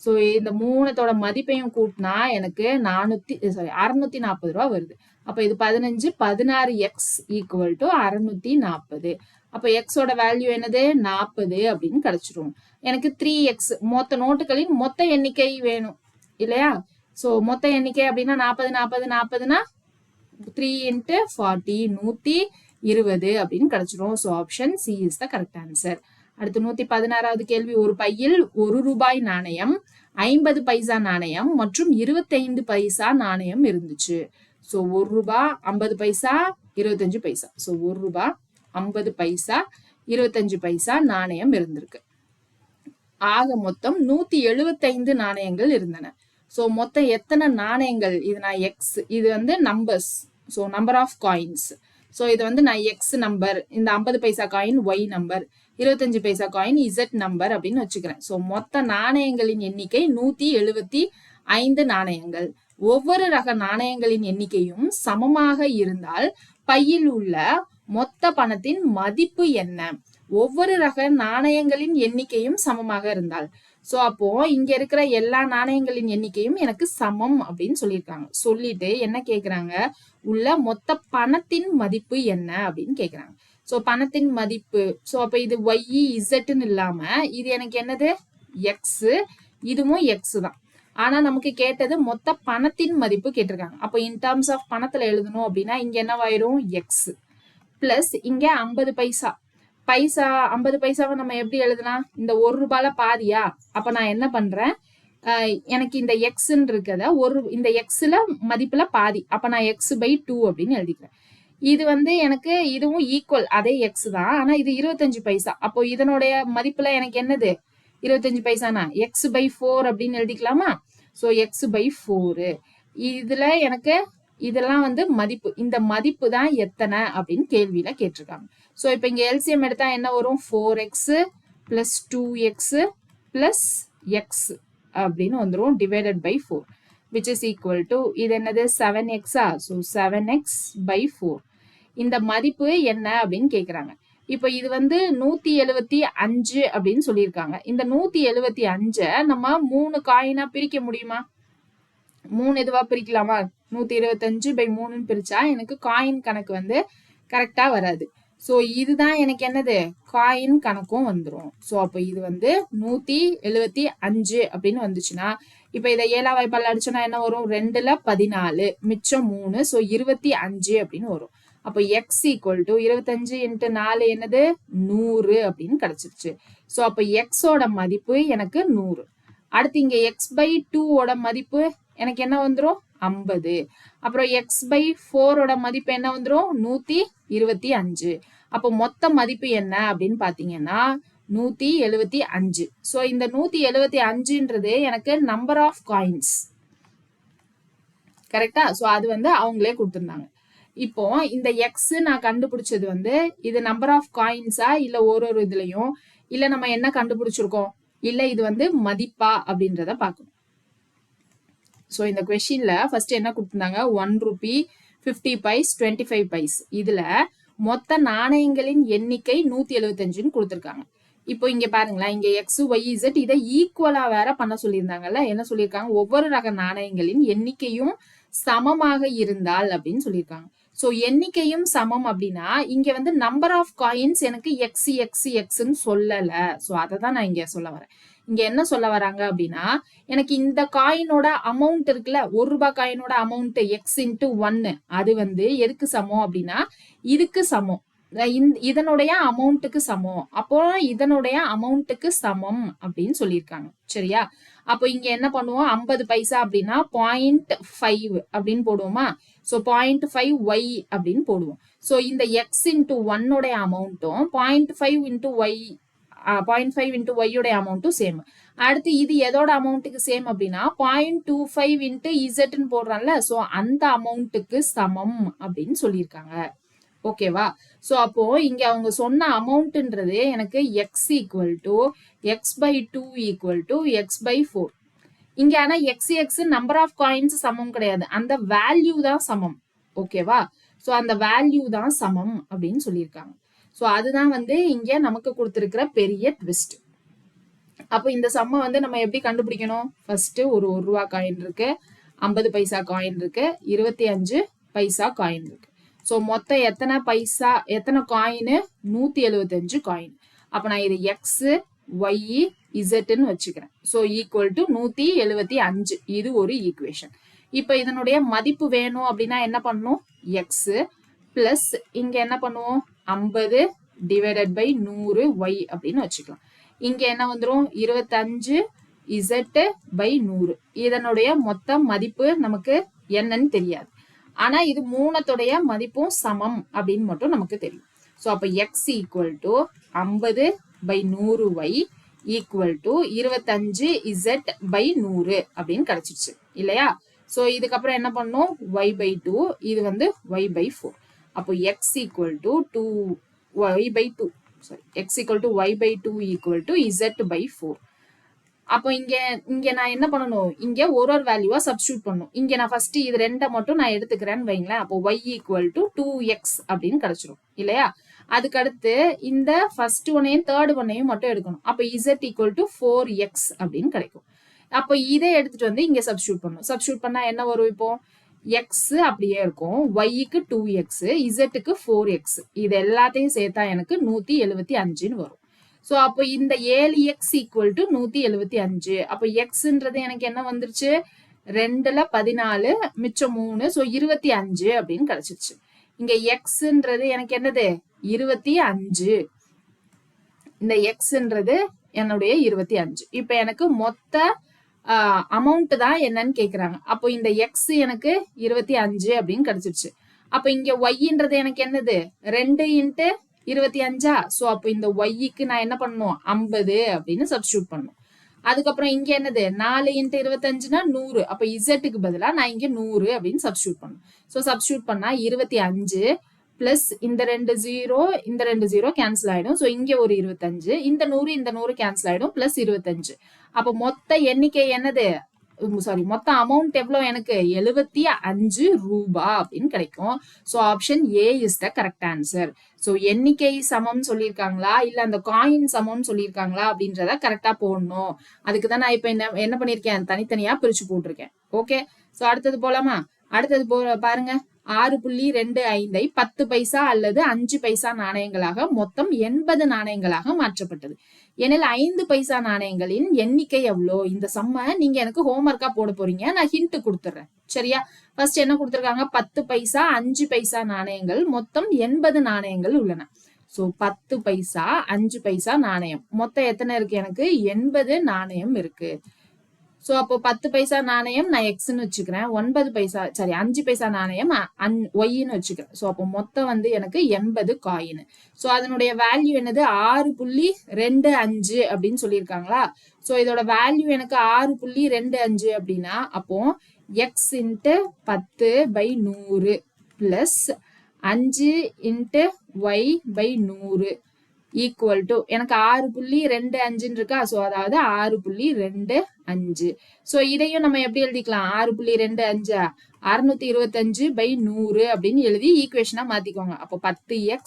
ஸோ இந்த மூணத்தோட மதிப்பையும் கூட்டினா எனக்கு 640 ரூபா வருது. அப்ப இது 15 16x = 640. அப்ப எக்ஸோட வேல்யூ என்னது? 40 அப்படின்னு கிடைச்சிரும். எனக்கு 3x மொத்த நோட்டுகளின் மொத்த எண்ணிக்கை வேணும் இல்லையா? சோ மொத்த எண்ணிக்கை அப்படின்னா 40 40 40னா 3 × 40 120 அப்படின்னு கிடைச்சிரும். So option C is the correct answer. அடுத்து 116வது கேள்வி. ஒரு பையில் 1 ரூபாய் நாணயம், 50 பைசா நாணயம் மற்றும் 25 பைசா நாணயம் இருந்துச்சு. ஸோ 1 ரூபாய் 50 பைசா 25 பைசா. ஸோ 1 ரூபாய் 50 பைசா 25 பைசா நாணயம் இருந்திருக்கு. ஆக மொத்தம் 175 நாணயங்கள் இருந்தன. ஸோ மொத்தம் எத்தனை நாணயங்கள்? இது நான் எக்ஸ், இது வந்து numbers. So number of coins. So இது வந்து நான் எக்ஸ் நம்பர், இந்த 50 paisa coin y number, 25 paisa coin z number அப்படின்னு வச்சுக்கிறேன். ஸோ மொத்த நாணயங்களின் எண்ணிக்கை 175 நாணயங்கள். ஒவ்வொரு ரக நாணயங்களின் எண்ணிக்கையும் சமமாக இருந்தால் பையில் உள்ள மொத்த பணத்தின் மதிப்பு என்ன? ஒவ்வொரு ரக நாணயங்களின் எண்ணிக்கையும் சமமாக இருந்தால். சோ அப்போ இங்க இருக்கிற எல்லா நாணயங்களின் எண்ணிக்கையும் எனக்கு சமம் அப்படின்னு சொல்லியிருக்காங்க. சொல்லிட்டு என்ன கேக்குறாங்க? உள்ள மொத்த பணத்தின் மதிப்பு என்ன அப்படின்னு கேக்குறாங்க. சோ பணத்தின் மதிப்பு, சோ அப்ப இது ஒய் இசட்னு இல்லாம இது எனக்கு என்னது? எக்ஸ், இதுவும் எக்ஸ் தான். ஆனா நமக்கு கேட்டது மொத்த பணத்தின் மதிப்பு கேட்டிருக்காங்க. அப்போ இன் டர்ம்ஸ் ஆஃப் பணத்துல எழுதணும் அப்படின்னா இங்க என்னவாயிரும்? எக்ஸ் பிளஸ் இங்க 50 பைசா. 50 பைசாவை நம்ம எப்படி எழுதலாம்? இந்த 1 ரூபாயில பாதியா? அப்ப நான் என்ன பண்றேன்? எனக்கு இந்த எக்ஸ்ன்னு இருக்கத இந்த எக்ஸ்ல மதிப்புல பாதி. அப்ப நான் x/2 அப்படின்னு எழுதிக்கிறேன். இது வந்து எனக்கு இதுவும் ஈக்குவல், அதே எக்ஸ் தான். ஆனா இது 25 பைசா. அப்போ இதனுடைய மதிப்புல எனக்கு என்னது? 25 பைசானா x/4 அப்படின்னு எழுதிக்கலாமா? So x/4. இதுல எனக்கு இதெல்லாம் வந்து மதிப்பு. இந்த மதிப்பு தான் எத்தனை அப்படின்னு கேள்வியில கேட்டிருக்காங்க. சோ இப்ப இங்க எல்சிஎம் எடுத்தா என்ன வரும்? 4x plus 2x plus x அப்படின்னு வந்துரும் divided by 4 which is equal to இது என்னது? 7x. so 7x/4. இந்த மதிப்பு என்ன அப்படின்னு கேக்குறாங்க. இப்ப இது வந்து 175 அப்படின்னு சொல்லியிருக்காங்க. இந்த 175 நம்ம 3 காயினா பிரிக்க முடியுமா? 3 இதுவா பிரிக்கலாமா? 125/3 பிரிச்சா எனக்கு காயின் கணக்கு வந்து கரெக்டா வராது. சோ இதுதான் எனக்கு என்னது? காயின் கணக்கும் வந்துரும். சோ அப்ப இது வந்து 175 அப்படின்னு வந்துச்சுன்னா இப்ப இதை 7 வாய்ப்பால் அடிச்சோன்னா என்ன வரும்? 2ல 14 மிச்சம் 3. சோ 25 அப்படின்னு வரும். அப்ப x = 25 × 4 என்னது? 100 அப்படின்னு கிடைச்சிருச்சு. சோ அப்ப x ஓட மதிப்பு எனக்கு 100. அடுத்து இங்க x/2 ஓட மதிப்பு எனக்கு என்ன வந்துரும்? 50. அப்புறம் x/4 ஓட மதிப்பு என்ன வந்துரும்? 125. அப்போ மொத்த மதிப்பு என்ன அப்படின்னு பாத்தீங்கன்னா 175. ஸோ இந்த 175ன்றது எனக்கு நம்பர் ஆஃப் காயின்ஸ், கரெக்டா? ஸோ அது வந்து அவங்களே கொடுத்துருந்தாங்க. இப்போ இந்த எக்ஸ் நான் கண்டுபிடிச்சது வந்து இது நம்பர் ஆஃப் காயின்ஸா இல்ல ஒரு இதுலயும் இல்ல நம்ம என்ன கண்டுபிடிச்சிருக்கோம் இல்ல இது வந்து மதிப்பா அப்படின்றத பார்க்கணும். ஸோ இந்த கொஸ்டின்ல ஃபர்ஸ்ட் என்ன கொடுத்துருந்தாங்க, 1 ரூபி, 50 பைஸ், 25 பைஸ். இதுல மொத்த நாணயங்களின் எண்ணிக்கை 175ன்னு கொடுத்துருக்காங்க. இப்போ இங்க பாருங்களேன், இங்க எக்ஸ் ஒய் இசட் இதை ஈக்குவலா வேற பண்ண சொல்லியிருந்தாங்கல்ல. என்ன சொல்லியிருக்காங்க, ஒவ்வொரு ரக நாணயங்களின் எண்ணிக்கையும் சமமாக இருந்தால் அப்படின்னு சொல்லியிருக்காங்க. ஸோ எண்ணிக்கையும் சமம் அப்படின்னா இங்க வந்து நம்பர் ஆஃப் காயின்ஸ் எனக்கு எக்ஸ் எக்ஸ் எக்ஸ்ன்னு சொல்லல. ஸோ அதை தான் நான் இங்க சொல்ல வரேன். இங்க என்ன சொல்ல வராங்க அப்படின்னா, எனக்கு இந்த காயினோட அமௌண்ட் இருக்குல்ல, 1 ரூபாய் காயினோட அமௌண்ட் எக்ஸ் இன்ட்டு 1 அது வந்து எதுக்கு சமம் அப்படின்னா இதுக்கு சமம், இதனுடைய அமௌண்ட்டுக்கு சமம். அப்போ இதனுடைய அமௌண்ட்டுக்கு சமம் அப்படின்னு சொல்லியிருக்காங்க. சரியா? அப்போ இங்க என்ன பண்ணுவோம், 50 பைசா அப்படின்னா 0.5 அப்படின்னு போடுவோமா? ஸோ 0.5 ஒய் அப்படின்னு போடுவோம். ஸோ இந்த எக்ஸ் இன்ட்டு 1 அமௌண்ட்டும் 0.5 இன்ட்டு ஒய் 0.5 இன்ட்டு ஒய்யோட அமௌண்ட்டும் சேம். அடுத்து இது எதோட அமௌண்ட்டுக்கு சேம் அப்படின்னா 0.25 இன்ட்டு இசட்னு போடுறான்ல, ஸோ அந்த அமௌண்ட்டுக்கு சமம் அப்படின்னு சொல்லியிருக்காங்க. ஓகேவா? ஸோ அப்போ இங்க அவங்க சொன்ன அமௌண்ட்ன்றது எனக்கு x equal to x by 2 equal to x by 4. இங்க ஆனா x x number of coins சமம் கிடையாது, அந்த வேல்யூ தான் சமம். ஓகேவா? ஸோ அந்த வேல்யூ தான் சமம் அப்படின்னு சொல்லியிருக்காங்க. ஸோ அதுதான் வந்து இங்க நமக்கு கொடுத்துருக்கிற பெரிய ட்விஸ்ட். அப்போ இந்த சம்மை வந்து நம்ம எப்படி கண்டுபிடிக்கணும், ஃபர்ஸ்ட் ஒரு 1 ரூபா காயின் இருக்கு, 50 பைசா காயின் இருக்கு, 25 பைசா காயின் இருக்கு. ஸோ மொத்தம் எத்தனை பைசா எத்தனை காயின், 175 காயின். அப்போ நான் இது எக்ஸ் ஒய் இசட்னு வச்சுக்கிறேன். So equal to 175. இது ஒரு ஈக்குவேஷன். இப்போ இதனுடைய மதிப்பு வேணும் அப்படின்னா என்ன பண்ணணும், எக்ஸ் பிளஸ் இங்க என்ன பண்ணுவோம் 50 டிவைடட் பை 100 ஒய் அப்படின்னு வச்சுக்கலாம். இங்க என்ன வந்துடும் 25 இசட் பை 100. இதனுடைய மொத்த மதிப்பு நமக்கு என்னன்னு தெரியாது, ஆனா இது மூணத்துடைய மதிப்பும் சமம் அப்படின்னு மட்டும் நமக்கு தெரியும். ஸோ அப்போ x equal to 50 by 100 y equal to 25 z by 100 அப்படின்னு கிடைச்சிருச்சு இல்லையா? ஸோ இதுக்கப்புறம் என்ன பண்ணும், ஒய் பை 2, இது வந்து ஒய் பை 4. அப்போ x equal to 2 y by 2, sorry x equal to y by 2 equal to z by 4. அப்போ இங்க நான் என்ன பண்ணணும், இங்க ஒரு வேல்யூவா சப்ஸ்டியூட் பண்ணணும். இங்க நான் ஃபர்ஸ்ட் இது ரெண்டை மட்டும் நான் எடுத்துக்கிறேன்னு வைங்களேன். அப்போ ஒய் ஈக்குவல் டு 2x அப்படின்னு கிடைச்சிரும் இல்லையா? அதுக்கடுத்து இந்த ஃபர்ஸ்ட் ஒன்னையும் தேர்ட் ஒன்னையும் மட்டும் எடுக்கணும். அப்போ இசட் ஈக்குவல் டு 4x அப்படின்னு கிடைக்கும். அப்போ இதை எடுத்துட்டு வந்து இங்க சப்ஸ்டியூட் பண்ணணும். சப்ஸ்டியூட் பண்ணா என்ன வரும், இப்போ எக்ஸ் அப்படியே இருக்கும், ஒய்க்கு 2x, இசட்டுக்கு 4x. இது எல்லாத்தையும் சேர்த்தா எனக்கு 175ன்னு வரும். ஸோ அப்போ இந்த 7x ஈக்குவல் டு 175. அப்போ எக்ஸ்ன்றது எனக்கு என்ன வந்துருச்சு, 2ல 14 மிச்சம் 3, ஸோ 25 அப்படின்னு கிடைச்சிருச்சு. இங்க எக்ஸ்ன்றது எனக்கு என்னது 25, இந்த எக்ஸ்ன்றது என்னுடைய 25. இப்ப எனக்கு மொத்த அமௌண்ட் தான் என்னன்னு கேக்குறாங்க. அப்போ இந்த எக்ஸ் எனக்கு 25 அப்படின்னு கிடைச்சிருச்சு. அப்ப இங்க ஒய்ன்றது எனக்கு என்னது 2 இன்ட்டு 25. ஸோ அப்போ இந்த ஒய்க்கு நான் என்ன பண்ணணும் 50 அப்படின்னு சப்ஸ்டியூட் பண்ணணும். அதுக்கப்புறம் இங்க என்னது 4 இன்ட்டு 25னா 100. அப்ப இசட்டுக்கு பதிலா நான் இங்க 100 அப்படின்னு சப்ஸ்டியூட் பண்ணணும். ஸோ சப்ஸ்டியூட் பண்ணா 25 பிளஸ் இந்த 2 0 இந்த 2 0 கேன்சல் ஆயிடும். ஸோ இங்க ஒரு 25, இந்த 100 கேன்சல் ஆயிடும், பிளஸ் 25. அப்போ மொத்த எண்ணிக்கை என்னது, சாரி மொத்த அமௌண்ட் எவ்வளவு எனக்கு 75 ரூபாய் அப்படின்னு கிடைக்கும். So option A is the correct answer. So எண்ணிக்கை சமம் சொல்லியிருக்காங்களா இல்ல அந்த காயின் சமம் சொல்லியிருக்காங்களா அப்படின்றத கரெக்டா போடணும். அதுக்கு தான் நான் இப்ப என்ன பண்ணிருக்கேன், தனித்தனியா பிரிச்சு போட்டிருக்கேன். ஓகே, ஸோ அடுத்தது போலாமா? அடுத்தது பாருங்க, 6.25 10 பைசா அல்லது 5 பைசா நாணயங்களாக மொத்தம் 80 நாணயங்களாக மாற்றப்பட்டது. எனில் 5 பைசா நாணயங்களின் எண்ணிக்கை எவ்வளோ? இந்த சம்ம நீங்க எனக்கு ஹோம்ஒர்க்கா போட போறீங்க, நான் ஹிண்ட் கொடுத்துறேன். சரியா? ஃபர்ஸ்ட் என்ன கொடுத்துருக்காங்க, 10 பைசா 5 பைசா நாணயங்கள், மொத்தம் 80 நாணயங்கள் உள்ளன. ஸோ 10 பைசா 5 பைசா நாணயம் மொத்தம் எத்தனை இருக்கு, எனக்கு 80 நாணயம் இருக்கு. சோ அப்போ 10 பைசா நாணயம் நான் எக்ஸ்ன்னு வச்சுக்கிறேன், 9 பைசா 5 பைசா நாணயம் ஒய்ன்னு வச்சுக்கிறேன். சோ அப்போ மொத்தம் வந்து எனக்கு 80 காயின். சோ அதனுடைய வேல்யூ என்னது 6.25 அப்படின்னு சொல்லியிருக்காங்களா. சோ இதோட வேல்யூ எனக்கு 6.25 அப்படின்னா அப்போ x into 10/100 plus 5 into y by 100 equal to எனக்கு 6.25 இருக்கா. சோ அதாவது 6.25. சோ இதையும் நம்ம எப்படி எழுதிக்கலாம், 6.25 625/100 அப்படின்னு எழுதி ஈக்குவேஷனா மாத்திக்கோங்க. அப்போ 10x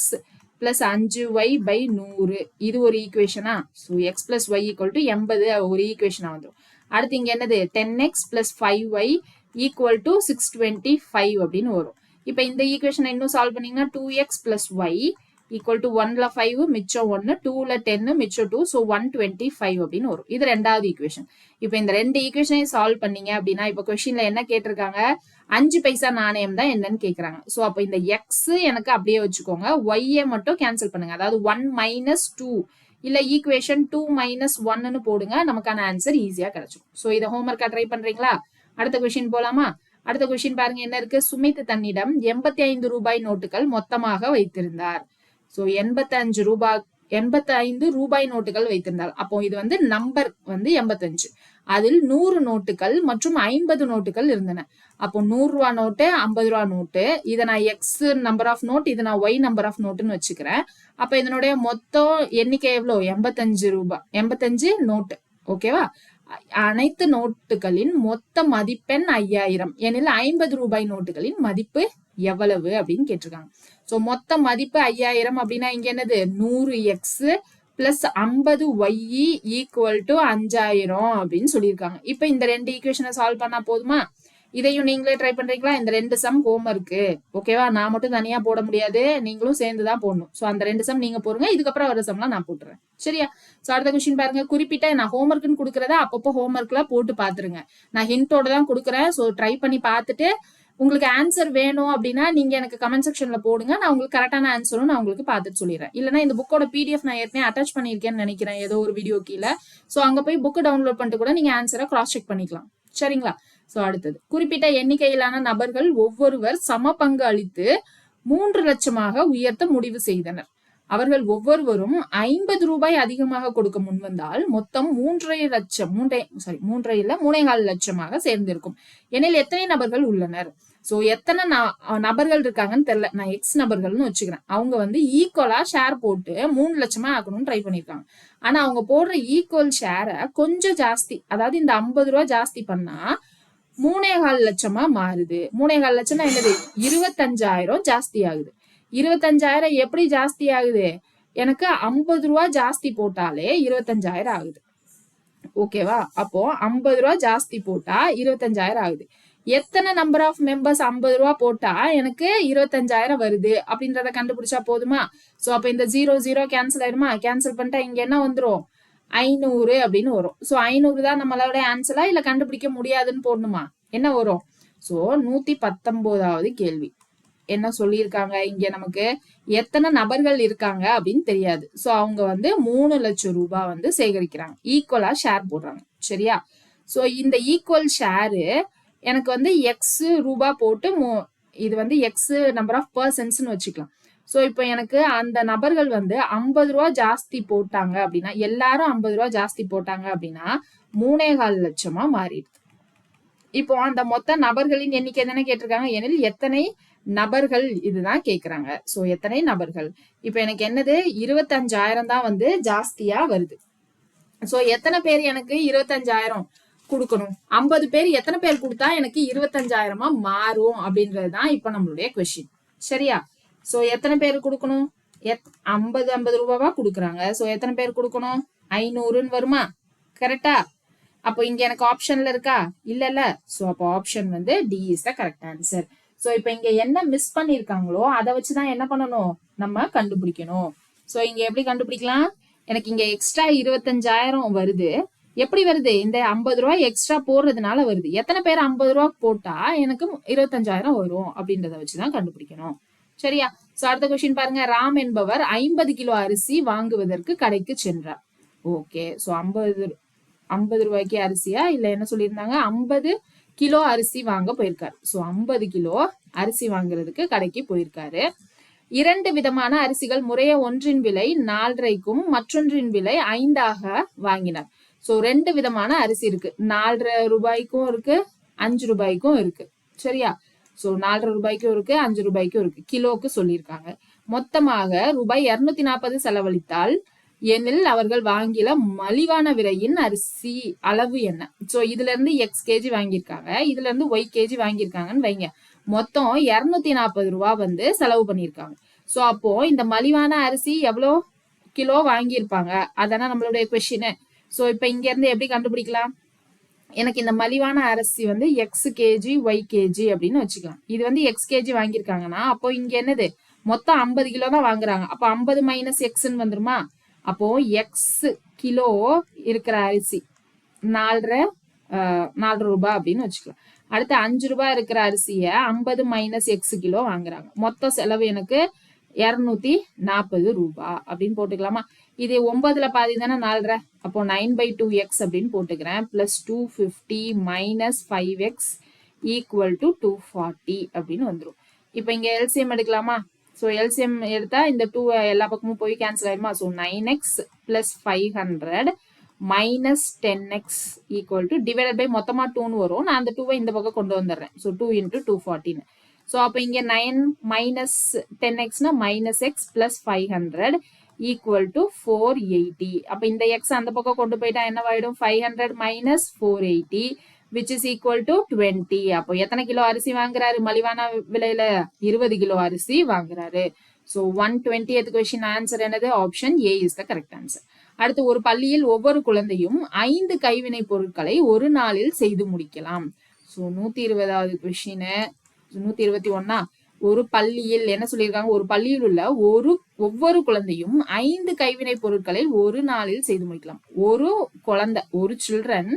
பிளஸ் 5y பை 100 இது ஒரு ஈக்குவேஷனா. So X plus Y equal to 80 ஒரு ஈக்குவேஷனா வந்துடும். அடுத்து இங்க என்னது 10x plus 5y equal to 625 அப்படின்னு வரும். இப்போ இந்த ஈக்குவேஷனை இன்னும் சால்வ் பண்ணீங்கன்னா 2x plus Y equal to 1ல 5 மிச்சம் 1, 2ல 10 மிச்சம் 2, ஸோ 125 அப்படின்னு வரும். இது ரெண்டாவது ஈக்குவேஷன். இப்போ இந்த ரெண்டு ஈக்குவேஷனையும் சால்வ் பண்ணீங்க அப்படின்னா இப்போ கொஸ்டின்ல என்ன கேட்டிருக்காங்க, 5 பைசா நாணயம் தான் என்னன்னு கேட்கறாங்க. ஸோ அப்போ இந்த எக்ஸ் எனக்கு அப்படியே வச்சுக்கோங்க, ஒய்யை மட்டும் கேன்சல் பண்ணுங்க. அதாவது 1 மைனஸ் 2 இல்ல ஈக்குவேஷன் 2 மைனஸ் 1ன்னு போடுங்க, நமக்கான ஆன்சர் ஈஸியா கிடைச்சிடும். ஸோ இதை ஹோம்ஒர்க்கா ட்ரை பண்றீங்களா? அடுத்த கொஸ்டின் போலாமா? அடுத்த கொஸ்டின் பாருங்க என்ன இருக்கு. சுமித் தன்னிடம் 85 ரூபாய் நோட்டுகள் மொத்தமாக வைத்திருந்தார். சோ 85 ரூபாய் நோட்டுகள் வைத்திருந்தார். அப்போ இது வந்து நம்பர் வந்து 85, அதில் 100 நோட்டுகள் மற்றும் 50 நோட்டுகள் இருந்தன. அப்போ 100 ரூபா நோட்டு, 50 ரூபா நோட்டு, இதை நான் எக்ஸ் நம்பர் ஆஃப் நோட், இது நான் ஒய் நம்பர் ஆஃப் நோட்டுன்னு வச்சுக்கிறேன். அப்ப இதனுடைய மொத்தம் எண்ணிக்கை எவ்வளோ, 85 ரூபாய், 85 நோட்டு. ஓகேவா. அனைத்து நோட்டுகளின் மொத்த மதிப்பெண் 5000 எனில் 50 ரூபாய் நோட்டுகளின் மதிப்பு எவ்வளவு அப்படின்னு கேட்டிருக்காங்க. சோ மொத்த மதிப்பு 5000 அப்படின்னா இங்க என்னது 100x plus 50y equal to 5000 அப்படின்னு சொல்லியிருக்காங்க. இப்ப இந்த ரெண்டு ஈக்குவேஷனை சால்வ் பண்ணா போதுமா? இதையும் நீங்களே ட்ரை பண்றீங்களா? இந்த ரெண்டு சம் ஹோம் இருக்கு. ஓகேவா. நான் மட்டும் தனியா போட முடியாது, நீங்களும் சேர்ந்துதான் போடணும். சோ அந்த ரெண்டு சம் நீங்க போடுங்க, இதுக்கப்புறம் வர சம்லாம் நான் போட்டுறேன். சரியா. சோ அடுத்த கொஸ்டின் பாருங்க. குறிப்பிட்ட நான் ஹோம்ஒர்க்னு கொடுக்கறத அப்பப்போ ஹோம்ஒர்க்ல போட்டு பாத்துருங்க. நான் ஹிண்டோட தான் கொடுக்குறேன். சோ ட்ரை பண்ணி பார்த்துட்டு உங்களுக்கு ஆன்சர் வேணும் அப்படின்னா நீங்க எனக்கு கமெண்ட் செக்ஷன்ல போடுங்க, நான் உங்களுக்கு கரெக்டான ஆன்சரும் நான் உங்களுக்கு பார்த்துட்டு சொல்லிடுறேன். இல்லைன்னா இந்த புக்கோட பிடிஎஃப் நான் ஏற்கனவே அட்டாச் பண்ணியிருக்கேன்னு நினைக்கிறேன் ஏதோ ஒரு வீடியோ கீழே. சோ அங்க போய் புக் டவுன்லோட் பண்ணிட்டு கூட நீங்க ஆன்சரை கிராஸ் செக் பண்ணிக்கலாம். சரிங்களா. சோ அடுத்தது, குறிப்பிட்ட எண்ணிக்கையிலான நபர்கள் ஒவ்வொருவர் சம பங்கு அளித்து 3 லட்சமாக உயர்த்த முடிவு செய்தனர். அவர்கள் ஒவ்வொருவரும் 50 ரூபாய் அதிகமாக கொடுக்க முன்வந்தால் மொத்தம் 3.5 லட்சம் 3.5 லட்சமாக சேர்ந்திருக்கும். எனில் எத்தனை நபர்கள் உள்ளனர்? சோ எத்தனை நபர்கள் இருக்காங்கன்னு தெரியல, நான் எக்ஸ் நபர்கள்னு வச்சுக்கிறேன். அவங்க வந்து ஈக்குவலா ஷேர் போட்டு 3 லட்சமா ஆக்கணும்னு ட்ரை பண்ணிருக்காங்க. ஆனா அவங்க போடுற ஈக்குவல் ஷேரை கொஞ்சம் ஜாஸ்தி, அதாவது இந்த 50 ரூபாய் ஜாஸ்தி பண்ணா 3.25 லட்சமா மாறுது. 3.25 லட்சம்னா என்னது 25,000 ஜாஸ்தி ஆகுது. 25,000 எப்படி ஜாஸ்தி ஆகுது, எனக்கு 50 ரூபாய் ஜாஸ்தி போட்டாலே 25,000 ஆகுது. ஓகேவா. அப்போ 50 ரூபாய் ஜாஸ்தி போட்டா 25,000 ஆகுது. எத்தனை நம்பர் ஆஃப் மெம்பர்ஸ் 50 ரூபாய் போட்டா எனக்கு 25,000 வருது அப்படின்றத கண்டுபிடிச்சா போதுமா? சோ அப்ப இந்த 0 கேன்சல் ஆயிடுமா? கேன்சல் பண்ணிட்டா இங்க என்ன வந்துரும் 500 அப்படின்னு வரும். சோ 500 தான் நம்மளோட ஆன்சரா, இல்ல கண்டுபிடிக்க முடியாதுன்னு போடணுமா? என்ன வரும்? சோ 119வது கேள்வி என்ன சொல்லியிருக்காங்க, இங்க நமக்கு எத்தனை நபர்கள் இருக்காங்க அப்படின்னு தெரியாது. சோ அவங்க வந்து 3 லட்சம் ரூபாய் வந்து சேகரிக்கிறாங்க, ஈக்குவலா ஷேர் போடுறாங்க. சரியா. சோ இந்த ஈக்குவல் ஷேரு எனக்கு வந்து எக்ஸ் ரூபாய் போட்டு இது வந்து எக்ஸ் நம்பர் ஆஃப் பர்சன்ஸ்னு வச்சுக்கலாம். சோ இப்போ எனக்கு அந்த நபர்கள் வந்து 50 ரூபாய் ஜாஸ்தி போட்டாங்க அப்படின்னா, எல்லாரும் 50 ரூபாய் ஜாஸ்தி போட்டாங்க அப்படின்னா 3.25 லட்சமா மாறிடுது. இப்போ அந்த மொத்த நபர்களின் எண்ணிக்கை தானே கேட்டிருக்காங்க, எனில் எத்தனை நபர்கள் இதுதான் கேக்குறாங்க. சோ எத்தனை நபர்கள், இப்ப எனக்கு என்னது 25,000 தான் வந்து ஜாஸ்தியா வருது. சோ எத்தனை பேர் எனக்கு 25,000 கொடுக்கணும், 50 பேர் எத்தனை பேர் கொடுத்தா எனக்கு 25,000 மாறும் அப்படின்றதுதான் இப்ப நம்மளுடைய கொஸ்டின். சரியா. சோ எத்தனை பேர் கொடுக்கணும், 50 ரூபாவா கொடுக்குறாங்க. சோ எத்தனை பேர் கொடுக்கணும், 500ன்னு வருமா? கரெக்டா. அப்போ இங்க எனக்கு ஆப்ஷன்ல இருக்கா, இல்ல. சோ அப்போ ஆப்ஷன் வந்து D is the correct answer. So இப்ப இங்க என்ன மிஸ் பண்ணிருக்காங்களோ அதை வச்சுதான் என்ன பண்ணணும், நம்ம கண்டுபிடிக்கணும். சோ இங்க எப்படி கண்டுபிடிக்கலாம், எனக்கு இங்க எக்ஸ்ட்ரா 25,000 வருது. எப்படி வருது, இந்த 50 ரூபாய் எக்ஸ்ட்ரா போடுறதுனால வருது. எத்தனை பேர் 50 ரூபாய் போட்டா எனக்கு 25,000 வரும் அப்படின்றத வச்சுதான் கண்டுபிடிக்கணும். சரியா. சோ அடுத்த கொஸ்டின் பாருங்க. ராம் என்பவர் 50 கிலோ அரிசி வாங்குவதற்கு கடைக்கு சென்றார். ஓகே. சோ 50 50 ரூபாய்க்கு அரிசியா இல்ல என்ன சொல்லியிருந்தாங்க 50 கிலோ அரிசி வாங்க போயிருக்காரு. ஸோ 50 கிலோ அரிசி வாங்குறதுக்கு கடைக்கு போயிருக்காரு. 2 விதமான அரிசிகள் முறையே ஒன்றின் விலை 4.5க்கும் மற்றொன்றின் விலை 5ஆக வாங்கினார். ஸோ 2 விதமான அரிசி இருக்கு. 4.5 ரூபாய்க்கும் இருக்கு, 5 ரூபாய்க்கும் இருக்கு. சரியா? ஸோ 4.5 ரூபாய்க்கும் இருக்கு, 5 ரூபாய்க்கும் இருக்கு. கிலோக்கு சொல்லியிருக்காங்க. மொத்தமாக ரூபாய் 240 செலவழித்தால் எனில் அவர்கள் வாங்கில மலிவான விலையின் அரிசி அளவு என்ன? சோ இதுல இருந்து எக்ஸ் கேஜி வாங்கியிருக்காங்க, இதுல இருந்து ஒய் கேஜி வாங்கியிருக்காங்கன்னு வைங்க. மொத்தம் 240 ரூபா வந்து செலவு பண்ணியிருக்காங்க. சோ அப்போ இந்த மலிவான அரிசி எவ்வளோ கிலோ வாங்கியிருப்பாங்க, அதான நம்மளுடைய கொஸ்டின். சோ இப்ப இங்க இருந்து எப்படி கண்டுபிடிக்கலாம்? எனக்கு இந்த மலிவான அரிசி வந்து எக்ஸ் கேஜி ஒய் கேஜி அப்படின்னு வச்சுக்கலாம். இது வந்து எக்ஸ் கேஜி வாங்கியிருக்காங்கன்னா அப்போ இங்க என்னது மொத்தம் 50 கிலோ தான் வாங்குறாங்க. அப்போ 50 மைனஸ் எக்ஸ்ன்னு வந்துருமா? அப்போ எக்ஸ் கிலோ இருக்கிற அரிசி 4 ரூபாய் அப்படின்னு வச்சுக்கலாம். அடுத்து 5 ரூபாய் இருக்கிற அரிசிய 50 மைனஸ் எக்ஸ் கிலோ வாங்குறாங்க. மொத்த செலவு எனக்கு 240 ரூபாய் அப்படின்னு போட்டுக்கலாமா? இது 9ல பாதி தானே 4. அப்போ 9/2x அப்படின்னு போட்டுக்கிறேன். Plus 250 minus 5x equal to 240 அப்படின்னு வந்துடும். இப்போ இங்க எல்சிஎம் எடுக்கலாமா? ஸோ எல்சிஎம் எடுத்தா இந்த 2 எல்லா பக்கமும் போய் கேன்சல் ஆயிடுமா? So 9x plus 500 minus 10x equal to divided by மொத்தமா 2ன்னு வரும். நான் அந்த 2வை இந்த பக்கம் கொண்டு வந்துடுறேன். ஸோ 2 × 240. ஸோ அப்போ இங்க 9 மைனஸ் 10xனா minus X plus 500 equal to 480. அப்போ இந்த எக்ஸ் அந்த பக்கம் கொண்டு போயிட்டா என்னவாயிடும்? 500 minus 480 which is equal to 20. அப்போ எத்தனை கிலோ அரிசி வாங்குறாரு மலிவான விலையில? 20 கிலோ அரிசி வாங்குறாரு. So 120th question ஆன்சர் என்னது? Option A is the correct answer. அடுத்து, ஒரு பள்ளியில் ஒவ்வொரு குழந்தையும் 5 கைவினை பொருட்களை ஒரு நாளில் செய்து முடிக்கலாம். ஸோ 120வது கொஸ்டின் 121. ஒரு பள்ளியில் என்ன சொல்லியிருக்காங்க? ஒரு பள்ளியில் உள்ள ஒவ்வொரு குழந்தையும் 5 கைவினை பொருட்களை ஒரு நாளில் செய்து முடிக்கலாம். ஒரு குழந்தை, ஒரு சில்ட்ரன்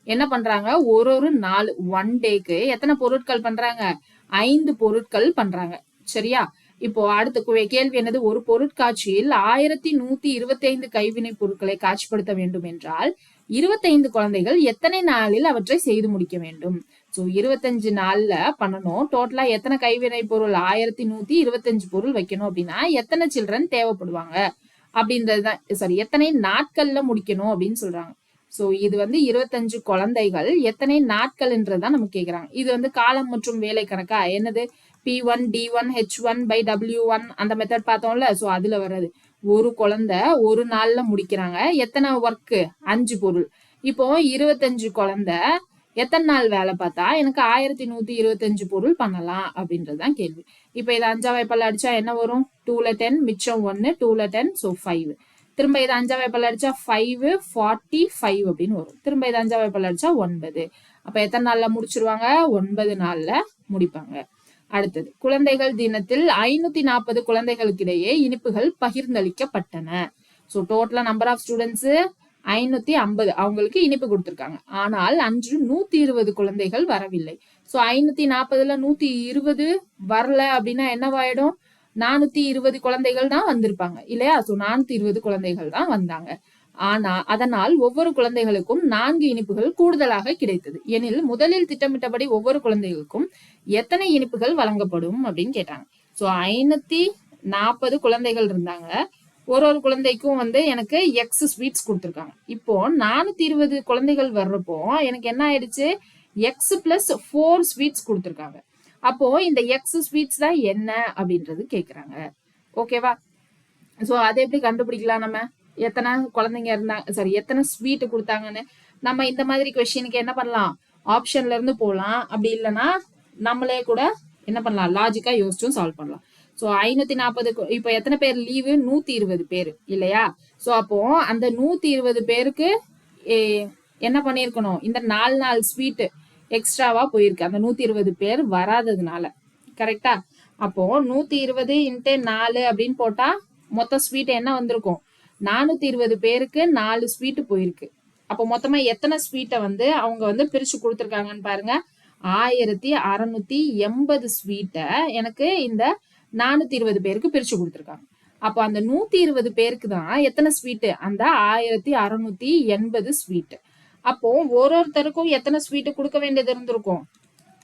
என்ன பண்றாங்க? ஒரு நாள் 1 டேக்கு எத்தனை பொருட்கள் பண்றாங்க? 5 பொருட்கள் பண்றாங்க. சரியா? இப்போ அடுத்த கேள்வி என்னது? ஒரு பொருட்காட்சியில் 1125 கைவினை பொருட்களை காட்சிப்படுத்த வேண்டும் என்றால் 25 குழந்தைகள் எத்தனை நாளில் அவற்றை செய்து முடிக்க வேண்டும்? ஸோ 25 நாள்ல பண்ணணும். டோட்டலா எத்தனை கைவினை பொருள்? 1125 பொருள் வைக்கணும் அப்படின்னா எத்தனை சில்ட்ரன் தேவைப்படுவாங்க அப்படின்றதுதான். சாரி, எத்தனை நாட்கள்ல முடிக்கணும் அப்படின்னு சொல்றாங்க. ஸோ இது வந்து 25 குழந்தைகள் எத்தனை நாட்கள்ன்றதான் நம்ம கேட்குறாங்க. இது வந்து காலம் மற்றும் வேலை கணக்கா? என்னது? P1 D1 H1 by W1 அந்த மெத்தட் பார்த்தோம்ல. ஸோ அதுல வர்றது. ஒரு குழந்தை ஒரு நாள்ல முடிக்கிறாங்க. எத்தனை ஒர்க்கு? 5 பொருள். இப்போ 25 குழந்தை எத்தனை நாள் வேலை பார்த்தா எனக்கு 1125 பொருள் பண்ணலாம் அப்படின்றதுதான் கேள்வி. இப்போ இதை 5ஆம் வாய்ப்பால் அடிச்சா என்ன வரும்? 2ல 10 மிச்சம் 1, 2ல 10 ஸோ 5. திரும்ப இதை 5ஆம் வாய்ப்பால் அடிச்சா 5 45 அப்படின்னு வரும். திரும்ப இதை 5ஆம் வாய்ப்பால் அடிச்சா 9. அப்ப எத்தனை நாள்ல முடிச்சிருவாங்க? 9 நாள்ல முடிப்பாங்க. அடுத்தது, குழந்தைகள் தினத்தில் 540 குழந்தைகளுக்கிடையே இனிப்புகள் பகிர்ந்தளிக்கப்பட்டன. ஸோ டோட்டலா நம்பர் ஆஃப் ஸ்டூடெண்ட்ஸ் 550 அவங்களுக்கு இனிப்பு கொடுத்துருக்காங்க. ஆனால் அன்று 120 குழந்தைகள் வரவில்லை. ஸோ 540ல 120 வரல அப்படின்னா என்னவாயிடும்? 420 குழந்தைகள் தான் வந்திருப்பாங்க இல்லையா? ஸோ 420 குழந்தைகள் தான் வந்தாங்க. அதனால் ஒவ்வொரு குழந்தைகளுக்கும் 4 இனிப்புகள் கூடுதலாக கிடைத்தது. எனில் முதலில் திட்டமிட்டபடி ஒவ்வொரு குழந்தைகளுக்கும் எத்தனை இனிப்புகள் வழங்கப்படும் அப்படின்னு கேட்டாங்க. ஸோ 540 குழந்தைகள் இருந்தாங்க. ஒரு குழந்தைக்கும் வந்து எனக்கு எக்ஸ் ஸ்வீட்ஸ் கொடுத்துருக்காங்க. இப்போ 420 குழந்தைகள் வர்றப்போ எனக்கு என்ன ஆயிடுச்சு? எக்ஸ் பிளஸ் 4 ஸ்வீட்ஸ் கொடுத்துருக்காங்க. அப்போ இந்த எக்ஸ் ஸ்வீட்ஸ் தான் என்ன அப்படின்றது கேக்குறாங்க. ஓகேவா? ஸோ அதை எப்படி கண்டுபிடிக்கலாம்? நம்ம எத்தனை குழந்தைங்க இருந்தாங்க, சாரி எத்தனை ஸ்வீட் கொடுத்தாங்கன்னு நம்ம இந்த மாதிரி கொஸ்டினுக்கு என்ன பண்ணலாம்? ஆப்ஷன்ல இருந்து போகலாம். அப்படி இல்லைன்னா நம்மளே கூட என்ன பண்ணலாம்? லாஜிக்கா யோசிச்சும் சால்வ் பண்ணலாம். ஸோ 540 இப்போ எத்தனை பேர் லீவு? 120 பேர் இல்லையா? ஸோ அப்போ அந்த 120 பேருக்கு என்ன பண்ணிருக்கணும்? இந்த 4 நாள் ஸ்வீட் எக்ஸ்ட்ராவா போயிருக்கு அந்த 120 பேர் வராததுனால. கரெக்டா? அப்போ 120 × 4 அப்படின்னு போட்டா மொத்த ஸ்வீட் என்ன வந்திருக்கும்? 420 பேருக்கு 4 ஸ்வீட் போயிருக்கு. அப்போ மொத்தமா எத்தனை ஸ்வீட்டை வந்து அவங்க வந்து பிரிச்சு கொடுத்துருக்காங்கன்னு பாருங்க. 1680 ஸ்வீட்டை எனக்கு இந்த 420 பேருக்கு பிரிச்சு கொடுத்துருக்காங்க. அப்போ அந்த 120 பேருக்கு தான் எத்தனை ஸ்வீட்டு? அந்த 1680 ஸ்வீட். அப்போ ஒருத்தருக்கும் எத்தனை ஸ்வீட் கொடுக்க வேண்டியது இருந்திருக்கும்